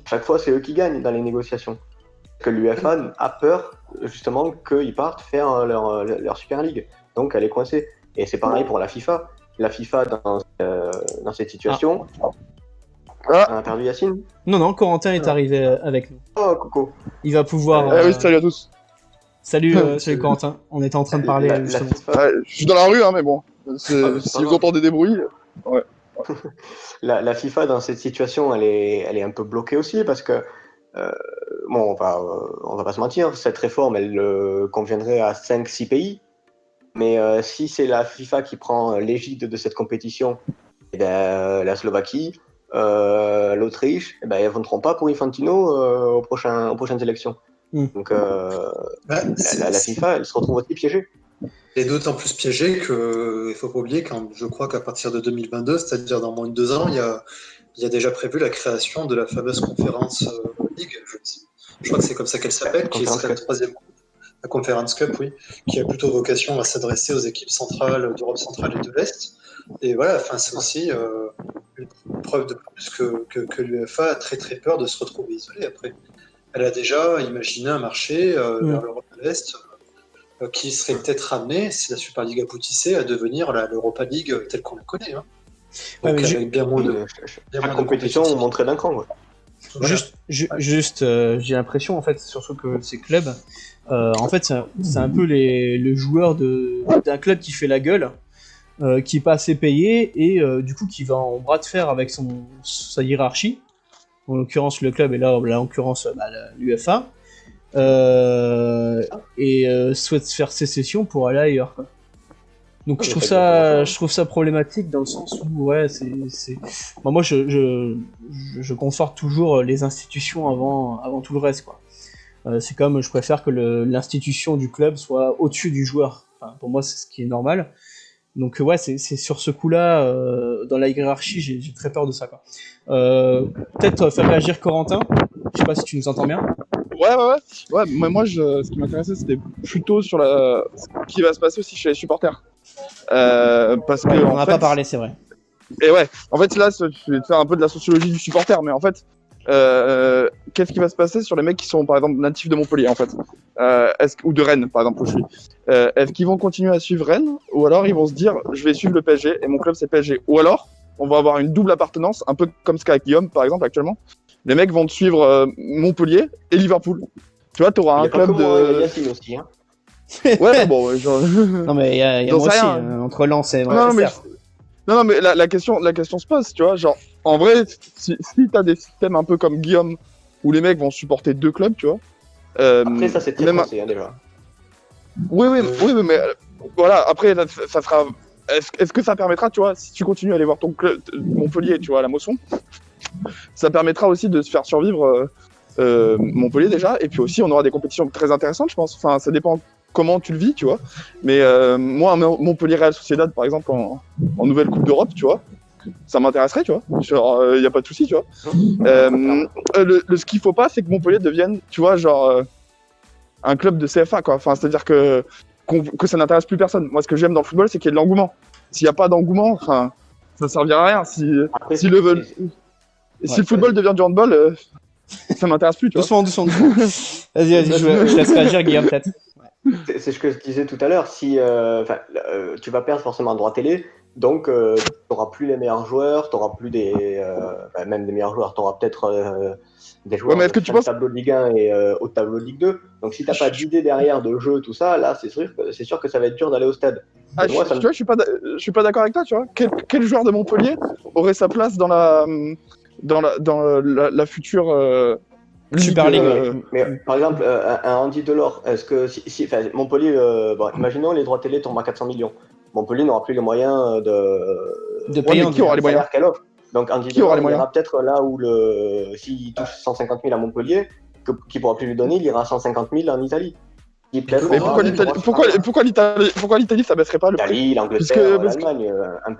Chaque fois, c'est eux qui gagnent dans les négociations. Parce que l'UEFA a peur justement qu'ils partent faire leur Super League. Donc elle est coincée. Et c'est pareil pour la FIFA. La FIFA, dans cette situation... On a perdu Yacine ? Non, Corentin est arrivé avec nous. Oh, coucou. Il va pouvoir... oui, salut à tous. Salut Corentin, on était en train de parler justement. Je suis dans la rue, hein, mais bon. Si pas vous entendez des bruits... Ouais. La FIFA, dans cette situation, elle est un peu bloquée aussi, parce que, on va pas se mentir, cette réforme, elle conviendrait à 5-6 pays. Mais si c'est la FIFA qui prend l'égide de cette compétition, eh ben, la Slovaquie, l'Autriche, eh ben, elles ne voteront pas pour Infantino aux prochaines élections. Donc la FIFA, elle se retrouve aussi piégée. Et d'autant plus piégé qu'il ne faut pas oublier je crois qu'à partir de 2022, c'est-à-dire dans moins de 2 ans, il y a déjà prévu la création de la fameuse conférence Ligue. Je crois que c'est comme ça qu'elle s'appelle, qui serait la 3e, la Conference Cup, oui, qui a plutôt vocation à s'adresser aux équipes centrales d'Europe centrale et de l'Est. Et voilà, c'est aussi une preuve de plus que l'UEFA a très très peur de se retrouver isolée après. Elle a déjà imaginé un marché vers l'Europe de l'Est qui serait peut-être amené, si la Super League aboutissait, à devenir l'Europa League telle qu'on la connaît. Hein. Donc avec bien moins de compétition montrée d'un cran. Voilà. Juste j'ai l'impression en fait, surtout que ces clubs, en fait c'est un peu le joueur d'un club qui fait la gueule, qui est pas assez payé et du coup qui va en bras de fer avec sa hiérarchie. En l'occurrence le club et là en l'occurrence l'UEFA. Et souhaite faire sécession pour aller ailleurs, quoi. Donc je trouve ça problématique dans le sens où moi je conforte toujours les institutions avant tout le reste, quoi. C'est comme je préfère que l'institution du club soit au-dessus du joueur. Enfin, pour moi c'est ce qui est normal. Donc c'est sur ce coup-là, dans la hiérarchie, j'ai très peur de ça, quoi. Peut-être faire réagir Corentin. Je sais pas si tu nous entends bien. Ouais, mais moi, ce qui m'intéressait, c'était plutôt sur ce qui va se passer aussi chez les supporters. Parce que on n'a pas parlé, c'est vrai. Et ouais, en fait, là, je vais te faire un peu de la sociologie du supporter, mais en fait, qu'est-ce qui va se passer sur les mecs qui sont, par exemple, natifs de Montpellier, en fait, ou de Rennes, par exemple, où je suis. Est-ce qu'ils vont continuer à suivre Rennes, ou alors ils vont se dire, je vais suivre le PSG, et mon club, c'est PSG. Ou alors, on va avoir une double appartenance, un peu comme ce qu'a Guillaume, par exemple, actuellement. Les mecs vont te suivre Montpellier et Liverpool. Tu vois, tu auras un club de... Yacine aussi, hein. Ouais, bon, genre... Non, mais il y a moi aussi, entre Lens et... Non, mais la question se pose, tu vois, genre, en vrai, si t'as des systèmes un peu comme Guillaume, où les mecs vont supporter 2 clubs, tu vois... Après, ça, c'est très français, déjà. Oui, mais voilà, après, ça sera est-ce que ça permettra, tu vois, si tu continues à aller voir ton club Montpellier, tu vois, à la Mosson, ça permettra aussi de se faire survivre Montpellier déjà, et puis aussi on aura des compétitions très intéressantes, je pense. Enfin, ça dépend comment tu le vis, tu vois. Mais moi, Montpellier Real Sociedad, par exemple, en nouvelle Coupe d'Europe, tu vois, ça m'intéresserait, tu vois. Genre, y a pas de souci, tu vois. Ce qu'il faut pas, c'est que Montpellier devienne, tu vois, genre un club de CFA, quoi. Enfin, c'est-à-dire que ça n'intéresse plus personne. Moi, ce que j'aime dans le football, c'est qu'il y ait de l'engouement. S'il n'y a pas d'engouement, enfin, ça servira à rien. Si le football devient du handball, ça m'intéresse plus, tu vois. Doucement. Vas-y, je laisse réagir Guillaume, peut-être. C'est ce que je disais tout à l'heure. Si, tu vas perdre forcément un droit télé, donc tu n'auras plus les meilleurs joueurs, tu n'auras plus même des meilleurs joueurs, tu auras peut-être des joueurs mais est-ce que tu penses... tableau de Ligue 1 et au tableau de Ligue 2. Donc si tu n'as pas d'idée derrière de jeu, tout ça, là, c'est sûr que ça va être dur d'aller au stade. Tu vois, je suis pas d'accord avec toi, tu vois. Quel joueur de Montpellier aurait sa place dans la future Super League. Mais par exemple, un Andy Delors, est-ce que Montpellier, imaginons les droits télé tombent à 400 millions. Montpellier n'aura plus les moyens de payer. Qui aura les moyens qu'elle offre. Donc Andy Delors, il ira peut-être là où s'il touche 150 000 à Montpellier, qui pourra plus lui donner, il ira à 150 000 en Italie. Mais pourquoi l'Italie ça baisserait pas le prix? L'Italie, l'Angleterre, l'Allemagne.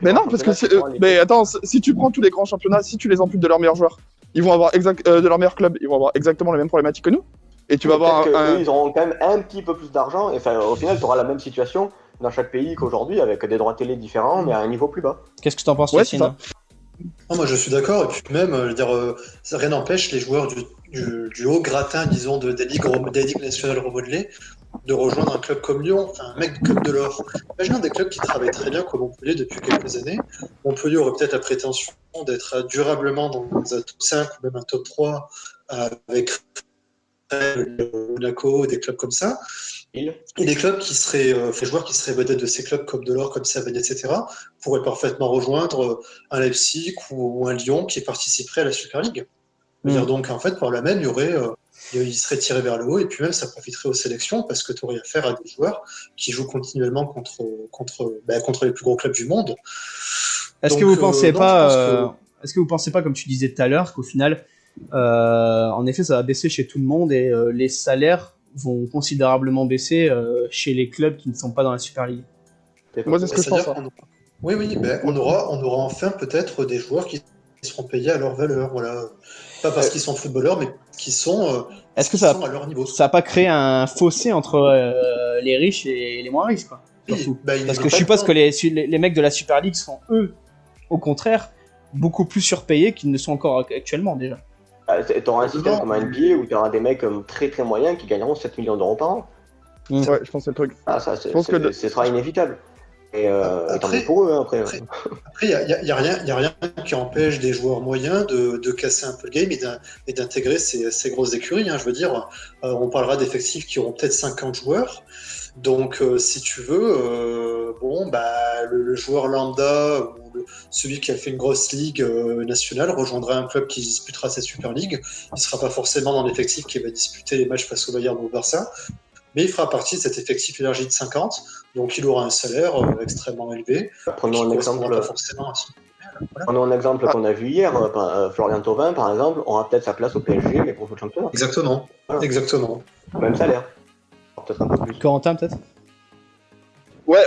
Mais non, parce que mais attends, si tu prends tous les grands championnats, si tu les amputes de leurs meilleurs joueurs, ils vont avoir de leurs meilleurs clubs, ils vont avoir exactement les mêmes problématiques que nous. Et tu vas avoir eux, ils auront quand même un petit peu plus d'argent. Et au final, tu auras la même situation dans chaque pays qu'aujourd'hui, avec des droits télé différents, mais à un niveau plus bas. Qu'est-ce que tu en penses, Yacine? Moi, je suis d'accord. Et puis même, je veux dire, rien n'empêche les joueurs du haut gratin, disons, des ligues nationales remodelées, de rejoindre un club comme Lyon, un mec du club de l'or. Imaginons des clubs qui travaillent très bien comme Montpellier depuis quelques années. Montpellier aurait peut-être la prétention d'être durablement dans un top 5 ou même un top 3 avec Monaco, des clubs comme ça. Et des clubs qui seraient, les joueurs qui seraient vedettes de ces clubs comme Delors, comme Savane, etc., pourraient parfaitement rejoindre un Leipzig ou un Lyon qui participerait à la Super League. Dire donc, en fait, par là même, il serait tiré vers le haut et puis même ça profiterait aux sélections parce que tu aurais affaire à des joueurs qui jouent continuellement contre les plus gros clubs du monde. Est-ce que vous pensez est-ce que vous pensez pas, comme tu disais tout à l'heure, qu'au final, en effet, ça va baisser chez tout le monde et les salaires vont considérablement baisser chez les clubs qui ne sont pas dans la Super League? Moi, c'est ce que je pense. Oui, on aura enfin peut-être des joueurs qui seront payés à leur valeur, voilà. Pas parce qu'ils sont footballeurs, mais qui sont, est-ce que ça sont à leur niveau. Ça va pas créer un fossé entre les riches et les moins riches, quoi, surtout. Parce que je suppose que les mecs de la Super League sont, eux, au contraire, beaucoup plus surpayés qu'ils ne sont encore actuellement, déjà. Tu auras un système comme un NBA où tu auras des mecs très très moyens qui gagneront 7 millions d'euros par an. Ouais, je pense que c'est le truc. Ce sera inévitable. Et tant mieux pour eux, après. Après, il n'y a rien qui empêche des joueurs moyens de casser un peu le game et d'intégrer ces grosses écuries. Hein. Je veux dire, on parlera d'effectifs qui auront peut-être 50 joueurs. Donc, si tu veux, le joueur lambda ou celui qui a fait une grosse ligue nationale rejoindra un club qui disputera cette Super League. Il ne sera pas forcément dans l'effectif qui va disputer les matchs face au Bayern ou au Barça. Mais il fera partie de cet effectif élargi de 50, donc il aura un salaire extrêmement élevé. Prenons un exemple qu'on a vu hier, Florian Thauvin par exemple, aura peut-être sa place au PSG, mais pour le championnat. Exactement, voilà. Exactement. Même salaire. Peut-être un peu plus. Corentin, peut-être? Ouais,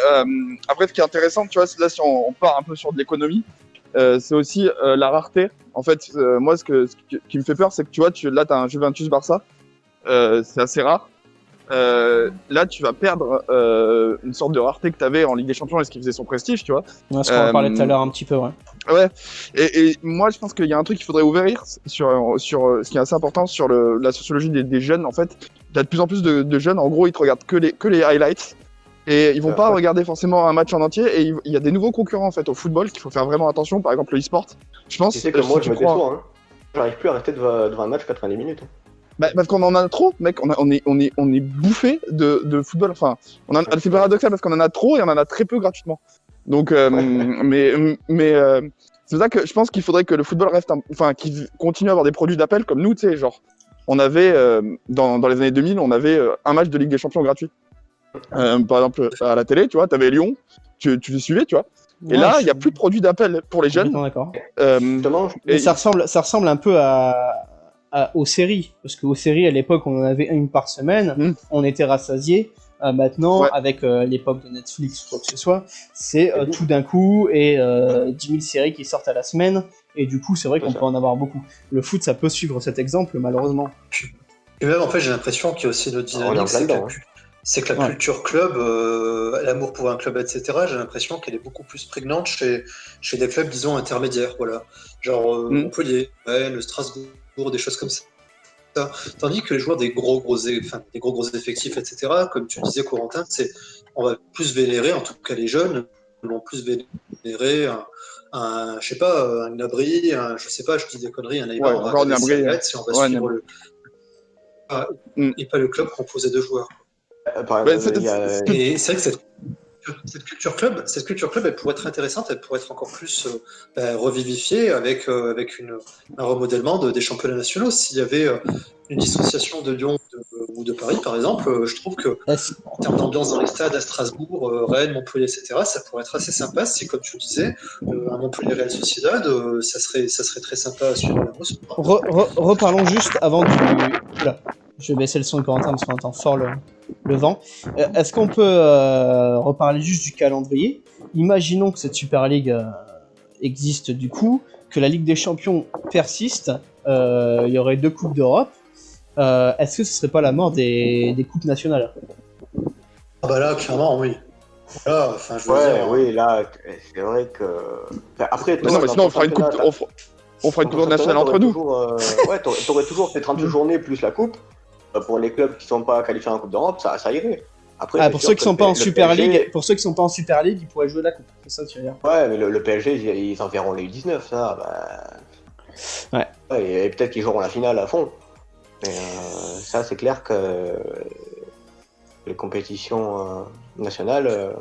après ce qui est intéressant, tu vois, là si on part un peu sur de l'économie, c'est aussi la rareté. En fait, moi ce qui me fait peur, c'est que tu vois, là tu as un Juventus-Barça, c'est assez rare. Là, tu vas perdre une sorte de rareté que tu avais en Ligue des Champions et ce qui faisait son prestige, tu vois. Ouais, ce qu'on en parlait tout à l'heure un petit peu, ouais. Ouais, et moi je pense qu'il y a un truc qu'il faudrait ouvrir sur ce qui est assez important sur la sociologie des jeunes. En fait, tu as de plus en plus de jeunes, en gros, ils te regardent que les highlights et ils vont pas regarder forcément un match en entier. Et il y a des nouveaux concurrents en fait au football qu'il faut faire vraiment attention, par exemple le e-sport. Je pense. Tu sais que moi je me déçois, hein. J'arrive plus à rester devant un match 90 minutes. Parce qu'on en a trop, mec, on est bouffé de football. Enfin, c'est paradoxal parce qu'on en a trop et on en a très peu gratuitement. Donc, mais c'est pour ça que je pense qu'il faudrait que le football reste, qu'il continue à avoir des produits d'appel comme nous, tu sais, genre, on avait dans les années 2000, on avait un match de Ligue des Champions gratuit. Par exemple, à la télé, tu vois, t'avais Lyon tu les suivais, tu vois. Et Ouais, là, je il n'y a suis plus de produit d'appel pour les jeunes. complètement d'accord. Justement, Mais Et ça ressemble un peu aux séries, parce qu'aux séries à l'époque on en avait une par semaine, Mm. on était rassasiés. Maintenant, Ouais. avec l'époque de Netflix ou quoi que ce soit, c'est Et oui. tout d'un coup et 10 000 séries qui sortent à la semaine, et du coup c'est vrai C'est qu'on ça. peut en avoir beaucoup. Le foot ça peut suivre cet exemple malheureusement. Et même, en fait, j'ai l'impression qu'il y a aussi une autre On est en dynamique, plein dedans, c'est que la Ouais. culture club, l'amour pour un club, etc., j'ai l'impression qu'elle est beaucoup plus prégnante chez des clubs, disons, intermédiaires, voilà. Genre Montpellier, Rennes, Strasbourg, des choses comme ça. Tandis que les joueurs des gros effectifs, etc., comme tu disais, Corentin, on va plus vénérer, en tout cas les jeunes, vont plus vénérer je sais pas, un Gnabry, je sais pas, je dis des conneries, un Neymar, Ouais, on va encore regarder Gnabry, ses highlights et on va ouais, suivre Gnabry. et pas le club composé de joueurs. par Ouais, exemple, il y a... Et c'est vrai que cette culture club, elle pourrait être intéressante, elle pourrait être encore plus revivifiée avec un remodèlement des championnats nationaux. S'il y avait une dissociation de Lyon ou de Paris, par exemple, je trouve que Est-ce- en termes d'ambiance dans les stades à Strasbourg, Rennes, Montpellier, etc., ça pourrait être assez sympa si, comme tu le disais, un Montpellier Real Sociedad, ça serait très sympa à suivre la Moselle. Reparlons juste avant du... Oula, je vais baisser le son de Corentin parce qu'on entend fort le vent. Est-ce qu'on peut reparler juste du calendrier? Imaginons que cette Super League existe du coup, que la Ligue des Champions persiste, il y aurait 2 Coupes d'Europe. Est-ce que ce serait pas la mort des Coupes nationales? Ah bah là, clairement, oui. Là, enfin, je veux Ouais, dire, oui, là, c'est vrai que... Enfin, après, Mais non, mais sinon, on fera une coupe, on fera une coupe nationale entre nous. Ouais, t'aurais toujours fait 38 journées plus la coupe. Pour les clubs qui sont pas qualifiés en Coupe d'Europe, ça irait. Après, c'est Pour sûr ceux qui que sont pas en le Super PSG League, ils pourraient jouer la Coupe. C'est ça que tu veux dire? Ouais, mais le PSG, ils en verront les U19, ça. Bah... Ouais. Et peut-être qu'ils joueront la finale à fond. Mais ça, c'est clair que les compétitions nationales,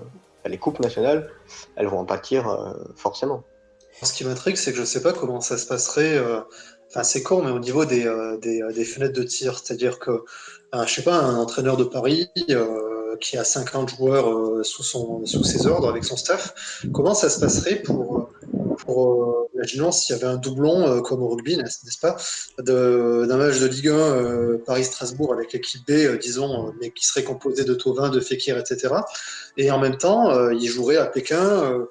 les coupes nationales, elles vont en pâtir forcément. ce qui m'intrigue, c'est que je sais pas comment ça se passerait. Enfin, c'est con, mais au niveau des fenêtres de tir, c'est-à-dire que, je sais pas, un entraîneur de Paris qui a 50 joueurs sous ses ordres avec son staff, comment ça se passerait imaginons s'il y avait un doublon comme au rugby, n'est-ce pas, d'un match de Ligue 1 Paris-Strasbourg avec l'équipe B, disons, mais qui serait composée de Thauvin, de Fekir, etc. Et en même temps, il jouerait à Pékin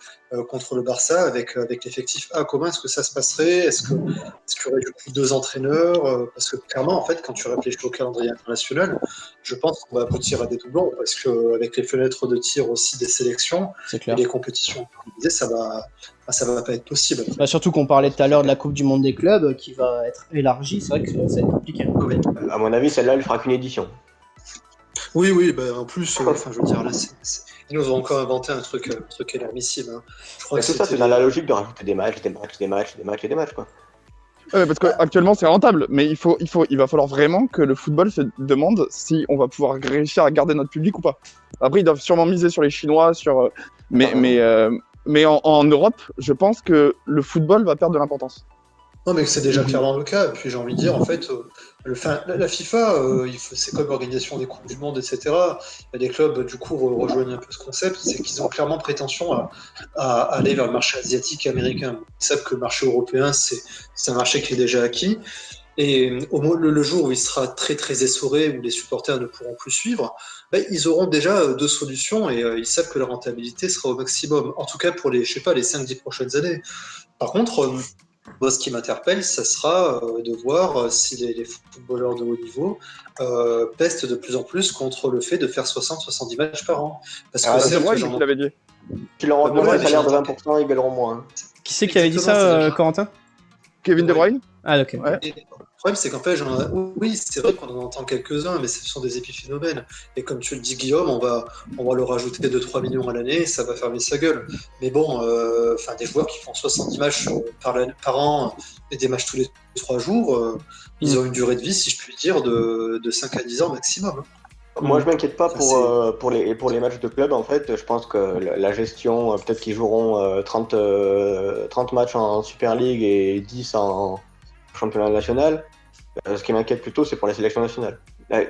contre le Barça avec l'effectif A. Comment est-ce que ça se passerait? Est-ce qu'il y aurait du coup 2 entraîneurs? Parce que clairement, en fait, quand tu réfléchis au calendrier international, je pense qu'on va aboutir à des doublons parce qu'avec les fenêtres de tir aussi des sélections C'est et clair. les compétitions organisées, ça va pas être possible. Bah, surtout qu'on parlait tout à l'heure de la Coupe du Monde des clubs qui va être élargie, c'est vrai que ça va être compliqué. Oui, À mon avis, celle-là, elle fera qu'une édition. oui, bah, en plus, enfin, je veux dire, là, ils nous ont encore inventé un truc énormissime. Hein. Je crois Mais que tout ça, c'était c'est dans la logique de rajouter des matchs, quoi. Ouais, parce qu'actuellement c'est rentable, mais il va falloir vraiment que le football se demande si on va pouvoir réussir à garder notre public ou pas. Après, ils doivent sûrement miser sur les Chinois, mais en Europe, je pense que le football va perdre de l'importance. Non, mais c'est déjà clairement le cas. Et puis j'ai envie de dire, en fait, la FIFA, c'est comme l'organisation des Coupes du Monde, etc. Il y a des clubs, du coup, rejoignent un peu ce concept, c'est qu'ils ont clairement prétention à aller vers le marché asiatique et américain. Ils savent que le marché européen, c'est un marché qui est déjà acquis. Et le jour où il sera très très essoré, où les supporters ne pourront plus suivre, ils auront déjà 2 solutions et ils savent que la rentabilité sera au maximum. En tout cas pour les 5-10 prochaines années. Par contre, moi, ce qui m'interpelle, ça sera de voir si les footballeurs de haut niveau pestent de plus en plus contre le fait de faire 60-70 matchs par an. Parce que C'est certes, vrai, j'en je l'avais dit. Tu leur Ouais, augmentes le mais salaire de j'entends 20%, ils gagneront moins. Qui c'est qui avait dit Exactement, ça, c'est-à-dire- Corentin? Kevin De Bruyne. Ah, ok. Ouais. Et le problème, c'est qu'en fait, oui, c'est vrai qu'on en entend quelques-uns, mais ce sont des épiphénomènes. Et comme tu le dis, Guillaume, on va leur rajouter 2-3 millions à l'année et ça va fermer sa gueule. Mais bon, des joueurs qui font 70 matchs par an et des matchs tous les 3 jours, ils ont une durée de vie, si je puis dire, de 5 à 10 ans maximum. Moi, je m'inquiète pas Ça, pour les matchs de club. En fait, je pense que la gestion, peut-être qu'ils joueront 30 matchs en Super League et 10 en championnat national. Ce qui m'inquiète plutôt, c'est pour la sélection nationale.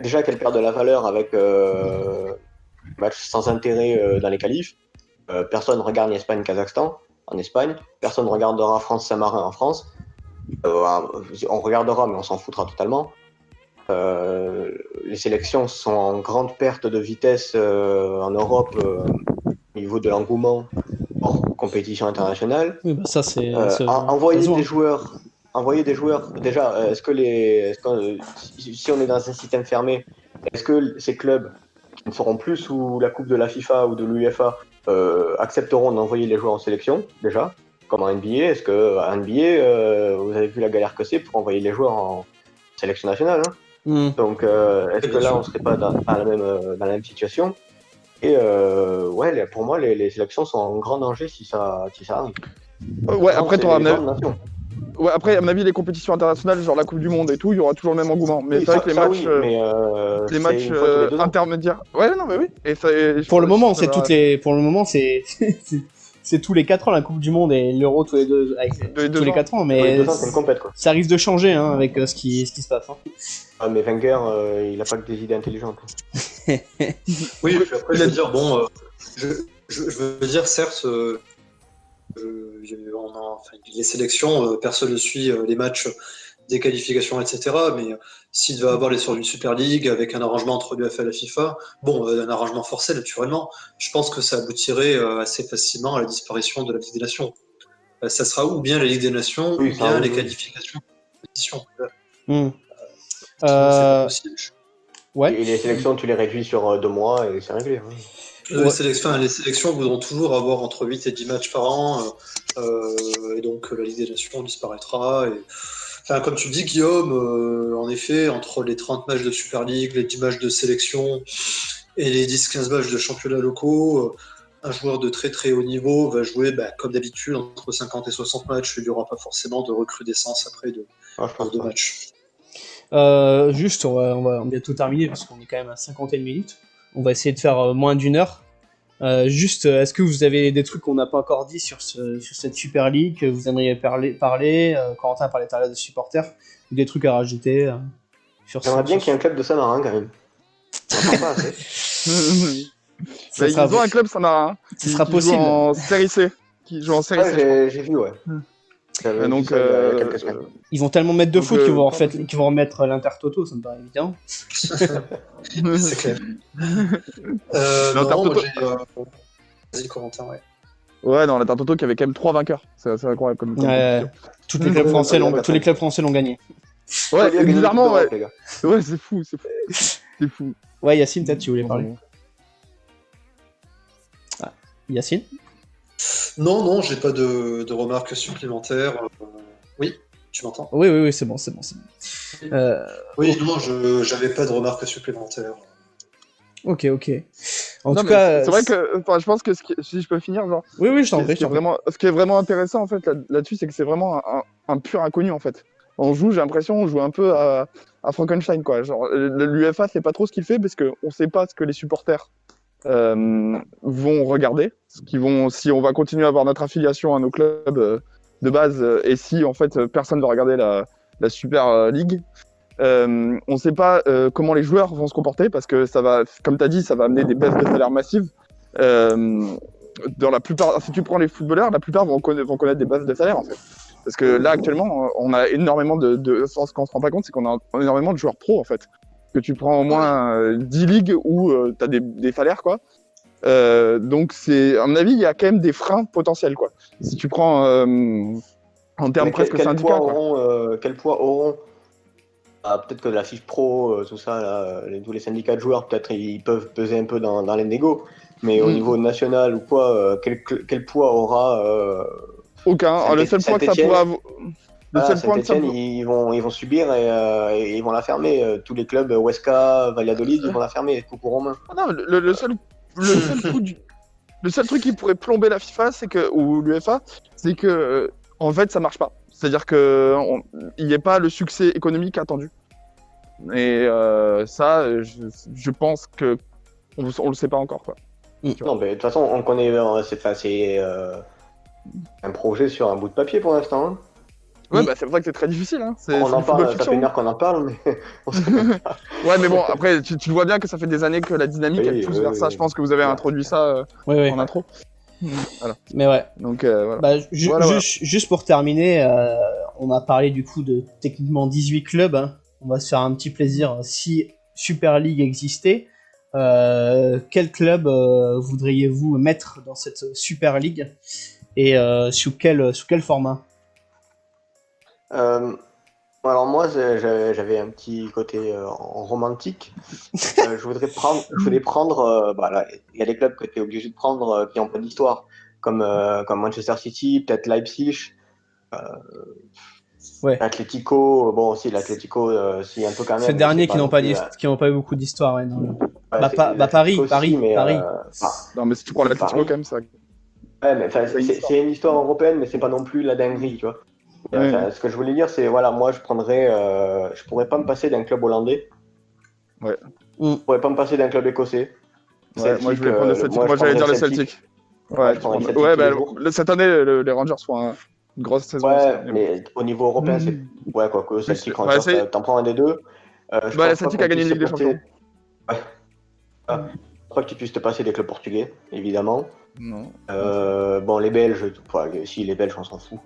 Déjà qu'elle perd de la valeur avec matchs sans intérêt dans les qualifs. personne regarde l'Espagne-Kazakhstan en Espagne, personne regardera France-Saint-Marin en France. On regardera, mais on s'en foutra totalement. Les sélections sont en grande perte de vitesse en Europe au niveau de l'engouement hors compétition internationale. Oui, bah ça, c'est. Envoyer des joueurs. Déjà, si on est dans un système fermé, est-ce que ces clubs qui ne seront plus sous la coupe de la FIFA ou de l'UEFA accepteront d'envoyer les joueurs en sélection, déjà, comme en NBA? Est-ce que en NBA, vous avez vu la galère que c'est pour envoyer les joueurs en sélection nationale, hein? Donc, est-ce que là, on serait pas dans la même situation? Et pour moi, les sélections sont en grand danger si ça arrive. Après, t'auras après, à mon avis, les compétitions internationales, genre la Coupe du Monde et tout, il y aura toujours le même engouement. Mais c'est vrai que les matchs intermédiaires. Ouais, non, mais oui. Pour le moment, c'est tous les 4 ans la Coupe du Monde et l'Euro tous les 2 tous les 4 ans, mais c'est une compète, quoi. ça risque de changer avec ce qui se passe. Hein. Ah, mais Wenger, il a pas que des idées intelligentes. Oui, puis après, je veux dire, bon, je veux dire, certes, les sélections, personne ne suit les matchs des qualifications, etc. Mais s'il devait avoir les sortes d'une Super League avec un arrangement entre l'UEFA et la FIFA, bon, un arrangement forcé, naturellement, je pense que ça aboutirait assez facilement à la disparition de la Ligue des Nations. Ça sera ou bien la Ligue des Nations, ou bien les qualifications de compétition. C'est pas possible. Ouais. Et les sélections, tu les réduis sur 2 mois et c'est réglé. Hein. Les sélections voudront toujours avoir entre 8 et 10 matchs par an, et donc la Ligue des Nations disparaîtra. Comme tu dis, Guillaume, en effet, entre les 30 matchs de Super League, les 10 matchs de sélection et les 10-15 matchs de championnats locaux, un joueur de très très haut niveau va jouer, comme d'habitude, entre 50 et 60 matchs. Il n'y aura pas forcément de recrudescence après de 2 matchs. Juste, on va bientôt terminer parce qu'on est quand même à 51 minutes. On va essayer de faire moins d'1 heure. Juste, est-ce que vous avez des trucs qu'on n'a pas encore dit sur cette Super League que vous aimeriez parler Corentin a parlé tout à l'heure des supporters, ou des trucs à rajouter sur ça? J'aimerais bien qu'il y ait un club de Saint-Marin quand même. On entend pas assez. Ils ont un club Saint-Marin. Ce sera possible. En série C. Qui joue en série C. J'ai vu, ouais. Donc, il y a quelques semaines. Ils vont tellement mettre de foot qu'ils vont remettre l'Intertoto, ça me paraît évident. C'est clair. Vas-y, Corentin, ouais. Ouais, dans l'Intertoto qui avait quand même 3 vainqueurs. C'est incroyable comme. Tous les clubs français l'ont gagné. Ouais, bizarrement, ouais. Ouais, c'est fou. Ouais, Yacine, peut-être tu voulais parler. Yacine? Non, j'ai pas de remarques supplémentaires. Oui, tu m'entends? Oui, c'est bon. Oui, non, j'avais pas de remarques supplémentaires. Ok. En tout cas, c'est vrai que, je pense que si je peux finir, genre. Oui, je t'en prie. Ce qui est vraiment intéressant en fait là-dessus, c'est que c'est vraiment un pur inconnu en fait. J'ai l'impression, on joue un peu à Frankenstein, quoi. Genre, l'UEFA sait pas trop ce qu'il fait parce qu'on sait pas ce que les supporters vont regarder, si on va continuer à avoir notre affiliation à nos clubs de base, et si en fait personne va regarder la Super League. On sait pas comment les joueurs vont se comporter parce que ça va, comme tu as dit, ça va amener des baisses de salaire massives. Dans la plupart, si tu prends les footballeurs, la plupart vont connaître des baisses de salaire en fait. Parce que là actuellement, on a énormément ce qu'on se rend pas compte, c'est qu'on a énormément de joueurs pros en fait. Que tu prends au moins 10 ligues où tu as des salaires, quoi. Donc, à mon avis, il y a quand même des freins potentiels, quoi. Si tu prends en termes presque syndicats. Quel poids auront peut-être que la FIF Pro, tout ça, là, tous les syndicats de joueurs, peut-être ils peuvent peser un peu dans les négos, mais au niveau national ou quoi, quel poids aura aucun. Le seul point que ça pourrait avoir. Saint-Etienne, ils vont subir et ils vont la fermer. Tous les clubs, Huesca, Valladolid, ils vont la fermer. Coucou Romain. Non, le seul truc qui pourrait plomber la FIFA, ou l'UEFA, c'est que en fait ça marche pas. C'est-à-dire que il n'y a pas le succès économique attendu. Et ça, je pense que on le sait pas encore, quoi. Non, mais de toute façon, on connaît. C'est un projet sur un bout de papier pour l'instant. Hein. Ouais, c'est pour ça que c'est très difficile. Hein. On en parle, ça fait une heure qu'on en parle, mais on sait pas. Ouais, mais bon, après, tu vois bien que ça fait des années que la dynamique elle pousse vers ça. Je pense que vous avez introduit ça en intro. Voilà. Mais ouais. Donc voilà. Bah, Voilà. juste pour terminer, on a parlé du coup de techniquement 18 clubs. Hein. On va se faire un petit plaisir. Si Super League existait, quel club voudriez-vous mettre dans cette Super League et sous quel format? Alors moi, j'avais un petit côté en romantique. Je voudrais prendre, bah là, il y a des clubs que tu es obligé de prendre qui n'ont pas d'histoire, comme Manchester City, peut-être Leipzig, Ouais. Atlético. Bon, aussi l'Atlético, si un peu quand même. Ces derniers qui n'ont pas, non qui n'ont pas eu beaucoup d'histoire. Ouais, non. Ouais, Paris, aussi, mais, Paris. Non, mais si tu prends l'Atlético, Paris. quand même, ça. Ouais, mais c'est une histoire européenne, mais c'est pas non plus la dinguerie, tu vois. Ouais. Ce que je voulais dire, c'est voilà, moi je pourrais pas me passer d'un club hollandais. Ouais. Je pourrais pas me passer d'un club écossais. Ouais, moi je voulais prendre le Celtic. Moi j'allais dire le Celtic. Ouais, je prendrais le Celtic ouais, tous les bah, jours. cette année, les Rangers font une grosse saison. Ouais, aussi. mais au niveau européen, c'est. Ouais, quoi que Celtic, Ouais, Rangers, t'en prends un des deux. Bah, le Celtic a gagné une Ligue des Champions. Ouais. Je crois que tu puisses te passer des clubs portugais, évidemment. Non. Bon, les Belges, enfin, si les Belges, on s'en fout.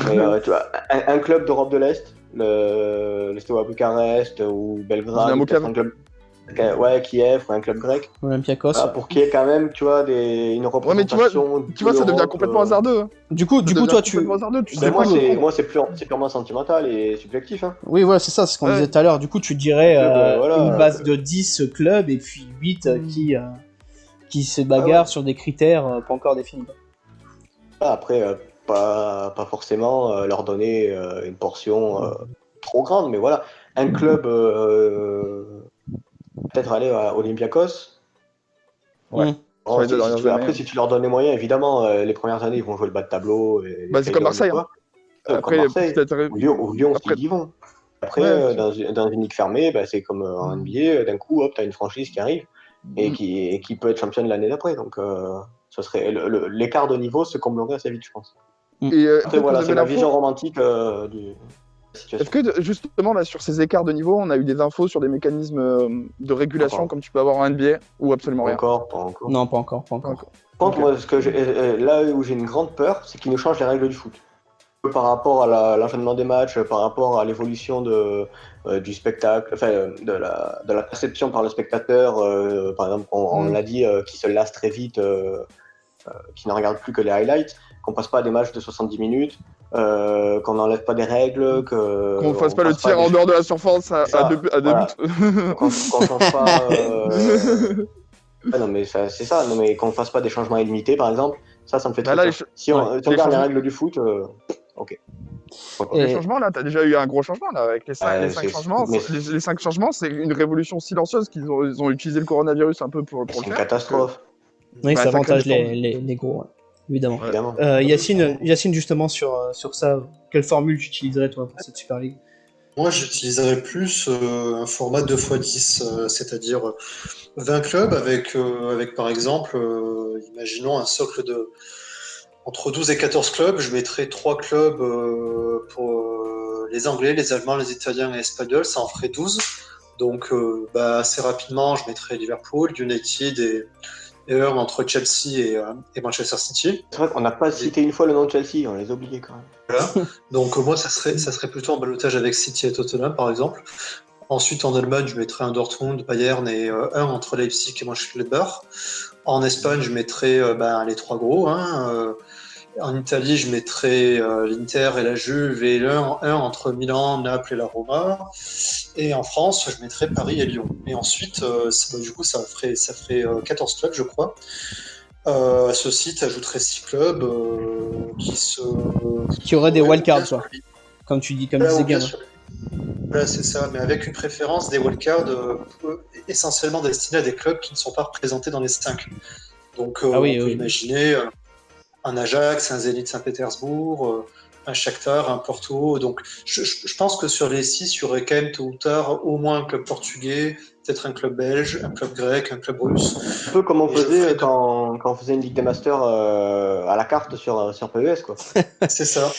Mais tu vois, un club d'Europe de l'Est, le Steaua Bucarest ou Belgrade, Dynamo Kiev. un club, ouais, Kiev ou un club grec, Olympiakos. voilà, pour qu'il y ait quand même, tu vois, une Ouais, mais représentation. tu vois, ça devient complètement hasardeux. Du coup, toi, tu. Mais moi, c'est purement sentimental et subjectif. Hein. Oui, voilà, c'est ça, c'est ce qu'on Ouais. disait tout à l'heure. Du coup, tu dirais Voilà, une base de 10 clubs et puis 8 qui se bagarrent sur des critères pas encore définis. Après, pas forcément leur donner une portion trop grande, mais voilà, un club, peut-être aller à Olympiakos. Ouais. Bon, Sur les deux dernières années. après, si tu leur donnes les moyens, évidemment, les premières années, ils vont jouer le bas de tableau. Bah, c'est comme Marseille. Hein. Comme Marseille. Ou Lyon, après... ils y vont. Après, Ouais, dans une ligue fermée, bah, c'est comme en NBA, d'un coup, hop, tu as une franchise qui arrive et qui peut être championne l'année d'après. Donc, ce serait l'écart de niveau se comblerait assez vite, je pense. Et, Après, voilà, c'est ma vision romantique du situation. Est-ce que justement là sur ces écarts de niveau, on a eu des infos sur des mécanismes de régulation comme tu peux avoir en NBA ou absolument rien? Pas encore. Non, pas encore. Par contre, moi, là où j'ai une grande peur, c'est qu'ils nous changent les règles du foot. Par rapport à l'enchaînement des matchs, par rapport à l'évolution du spectacle, enfin de la perception par le spectateur. Par exemple, on l'a dit, qui se lasse très vite, qui ne regarde plus que les highlights, qu'on passe pas à des matchs de 70 minutes. Qu'on n'enlève pas des règles, qu'on fasse pas le tir en dehors de la surface à deux voilà. buts. Qu'on change pas. Non mais c'est ça. Non mais qu'on fasse pas des changements illimités, par exemple. Ça me fait très peur. Si on regarde les règles du foot, ok. Les changements là, t'as déjà eu un gros changement là avec les 5 changements. Les 5 changements, c'est une révolution silencieuse qu'ils ont utilisé le coronavirus un peu pour le faire. C'est une catastrophe. Oui, ça avantage les gros. Ouais. Évidemment. Yacine, justement, sur ça, quelle formule tu utiliserais, toi, pour cette Super League? Moi, j'utiliserais plus un format 2x10, c'est-à-dire 20 clubs avec par exemple, imaginons un socle entre 12 et 14 clubs. Je mettrais 3 clubs pour les Anglais, les Allemands, les Italiens et les Espagnols. Ça en ferait 12. Donc, assez rapidement, je mettrais Liverpool, United et un entre Chelsea et Manchester City. C'est vrai qu'on n'a pas cité une fois le nom de Chelsea, on les a oubliés quand même. Voilà. Donc moi, ça serait plutôt en ballottage avec City et Tottenham, par exemple. Ensuite, en Allemagne, je mettrais un Dortmund, Bayern et un entre Leipzig et Mönchengladbach. En Espagne, je mettrais les 3 gros. En Italie, je mettrais l'Inter et la Juve et un entre Milan, Naples et la Roma. Et en France, je mettrais Paris et Lyon. Et ensuite, du coup, ça ferait 14 clubs, je crois. À ceci, tu ajouterais 6 clubs qui auraient des wildcards, quoi. Comme tu dis, comme disait Game. Voilà, c'est ça, mais avec une préférence des wildcards essentiellement destinés à des clubs qui ne sont pas représentés dans les 5. Donc, on peut imaginer un Ajax, un Zénith Saint-Pétersbourg, un Shakhtar, un Porto. Donc, je pense que sur les 6, il y aurait quand même tôt ou tard au moins un club portugais, peut-être un club belge, un club grec, un club russe. Un peu comme on faisait quand on faisait une Ligue des Masters à la carte sur PES, quoi. C'est ça.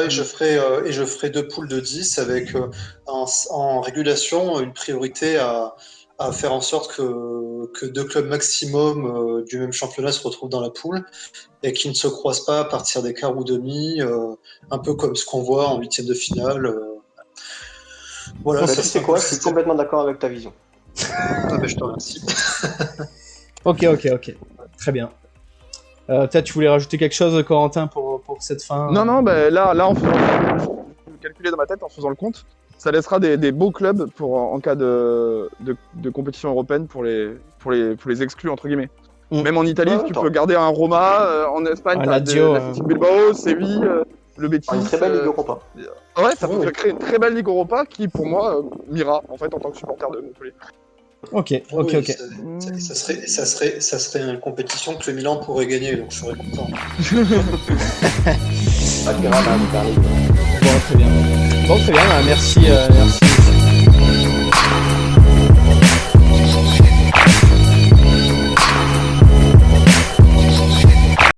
Et je ferai 2 poules de 10 avec en régulation une priorité à à faire en sorte que 2 clubs maximum du même championnat se retrouvent dans la poule et qui ne se croisent pas à partir des quarts ou demi, un peu comme ce qu'on voit en 8e de finale. Voilà, Bah, ça tu sais quoi, je suis complètement d'accord avec ta vision. Ah, ben, je te remercie. Ok. Très bien. Peut-être tu voulais rajouter quelque chose, Corentin, pour cette fin Non, bah, là, en faisant, je calculais dans ma tête en faisant le compte, ça laissera des beaux clubs en cas de compétition européenne pour les exclus, entre guillemets. Même en Italie, Ouais, tu attends. peux garder un Roma, en Espagne, Un t'as Lazio, l'Athletic Bilbao, Séville, le Betis. Une très belle Ligue Europa. Ouais, ça peut Ouais. créer une très belle Ligue Europa qui, pour moi, m'ira, en fait, en tant que supporter de Montpellier. Ok. Oui, ça serait une compétition que le Milan pourrait gagner, donc je serais content. Pas de grave, hein, de Super League. Bon, très bien. Merci.